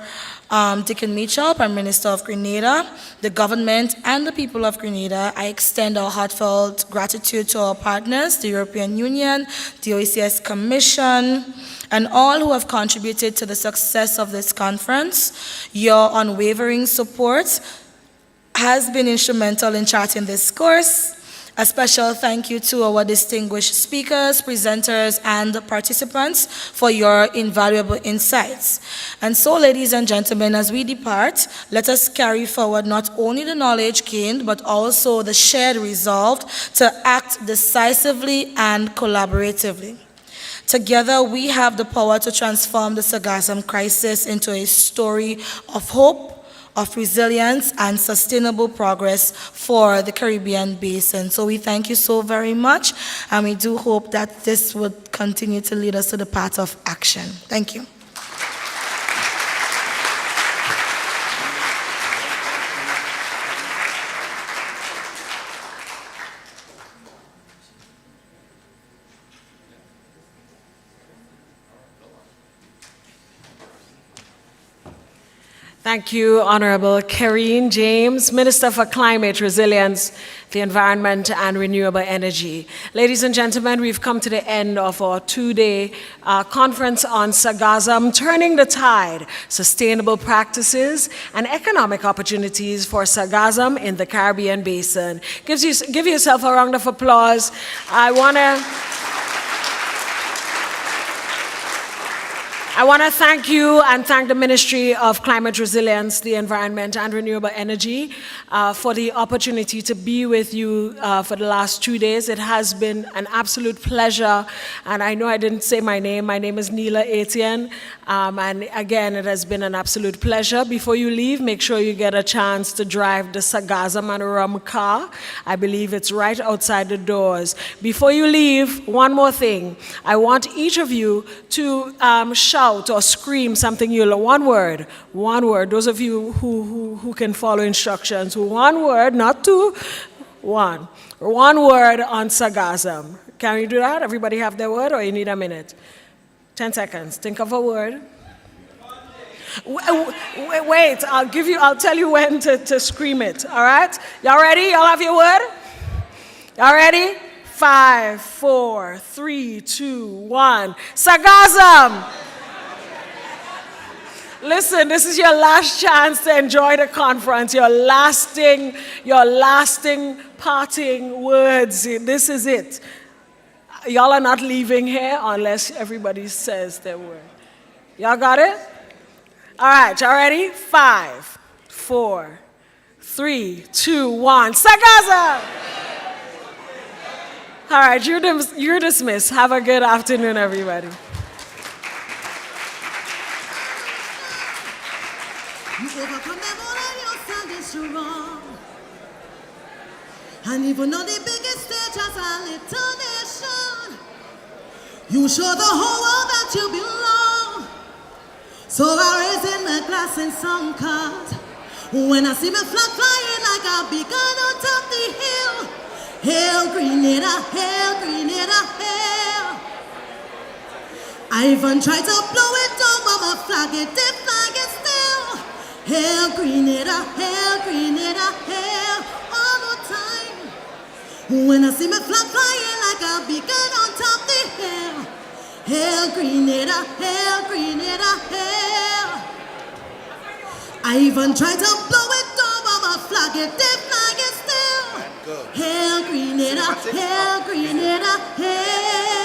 Dickon Mitchell, Prime Minister of Grenada, the government, and the people of Grenada, I extend our heartfelt gratitude to our partners, the European Union, the OECS Commission, and all who have contributed to the success of this conference. Your unwavering support has been instrumental in charting this course. A special thank you to our distinguished speakers, presenters, and participants for your invaluable insights. And so, ladies and gentlemen, as we depart, let us carry forward not only the knowledge gained, but also the shared resolve to act decisively and collaboratively. Together, we have the power to transform the SARGASSUM crisis into a story of hope, of resilience, and sustainable progress for the Caribbean basin. So we thank you so very much, and we do hope that this would continue to lead us to the path of action. Thank you. Thank you, Honorable Karine James, Minister for Climate Resilience, the Environment and Renewable Energy. Ladies and gentlemen, we've come to the end of our two-day conference on SARGASSUM, Turning the Tide, Sustainable Practices and Economic Opportunities for SARGASSUM in the Caribbean Basin. Give yourself a round of applause. I want to thank you and thank the Ministry of Climate Resilience, the Environment and Renewable Energy for the opportunity to be with you for the last 2 days. It has been an absolute pleasure, and I know I didn't say my name. My name is Neela Etienne, and again, it has been an absolute pleasure. Before you leave, make sure you get a chance to drive the SARGASSUM and Rum car. I believe it's right outside the doors. Before you leave, one more thing. I want each of you to shout shout or scream something you learn. One word. Those of you who can follow instructions. One word, not two. One word on sargassum. Can you do that? Everybody have their word, or you need a minute? 10 seconds. Think of a word. Wait, I'll tell you when to scream it, all right? Y'all ready? Y'all have your word? Y'all ready? 5, 4, 3, 2, 1. Sargassum! Listen, this is your last chance to enjoy the conference, your lasting parting words. This is it. Y'all are not leaving here unless everybody says their word. Y'all got it? All right, y'all ready? 5, 4, 3, 2, 1. Sargassum! All right, you're dismissed. Have a good afternoon, everybody. You overcome them all and your stand is strong. And even on the biggest stage as a little nation, you show the whole world that you belong. So I raise in my glass and song card. When I see my flag flying like a beacon on top the hill. Hail Grenada, hail Grenada, hail. I even tried to blow it down, but my flag is still. Hail Grenada, hail, all the time. When I see my flag flying like a beacon on top the hill. Hail Grenada, hail. I even tried to blow it down, but my flag is still. Hail Grenada, hail.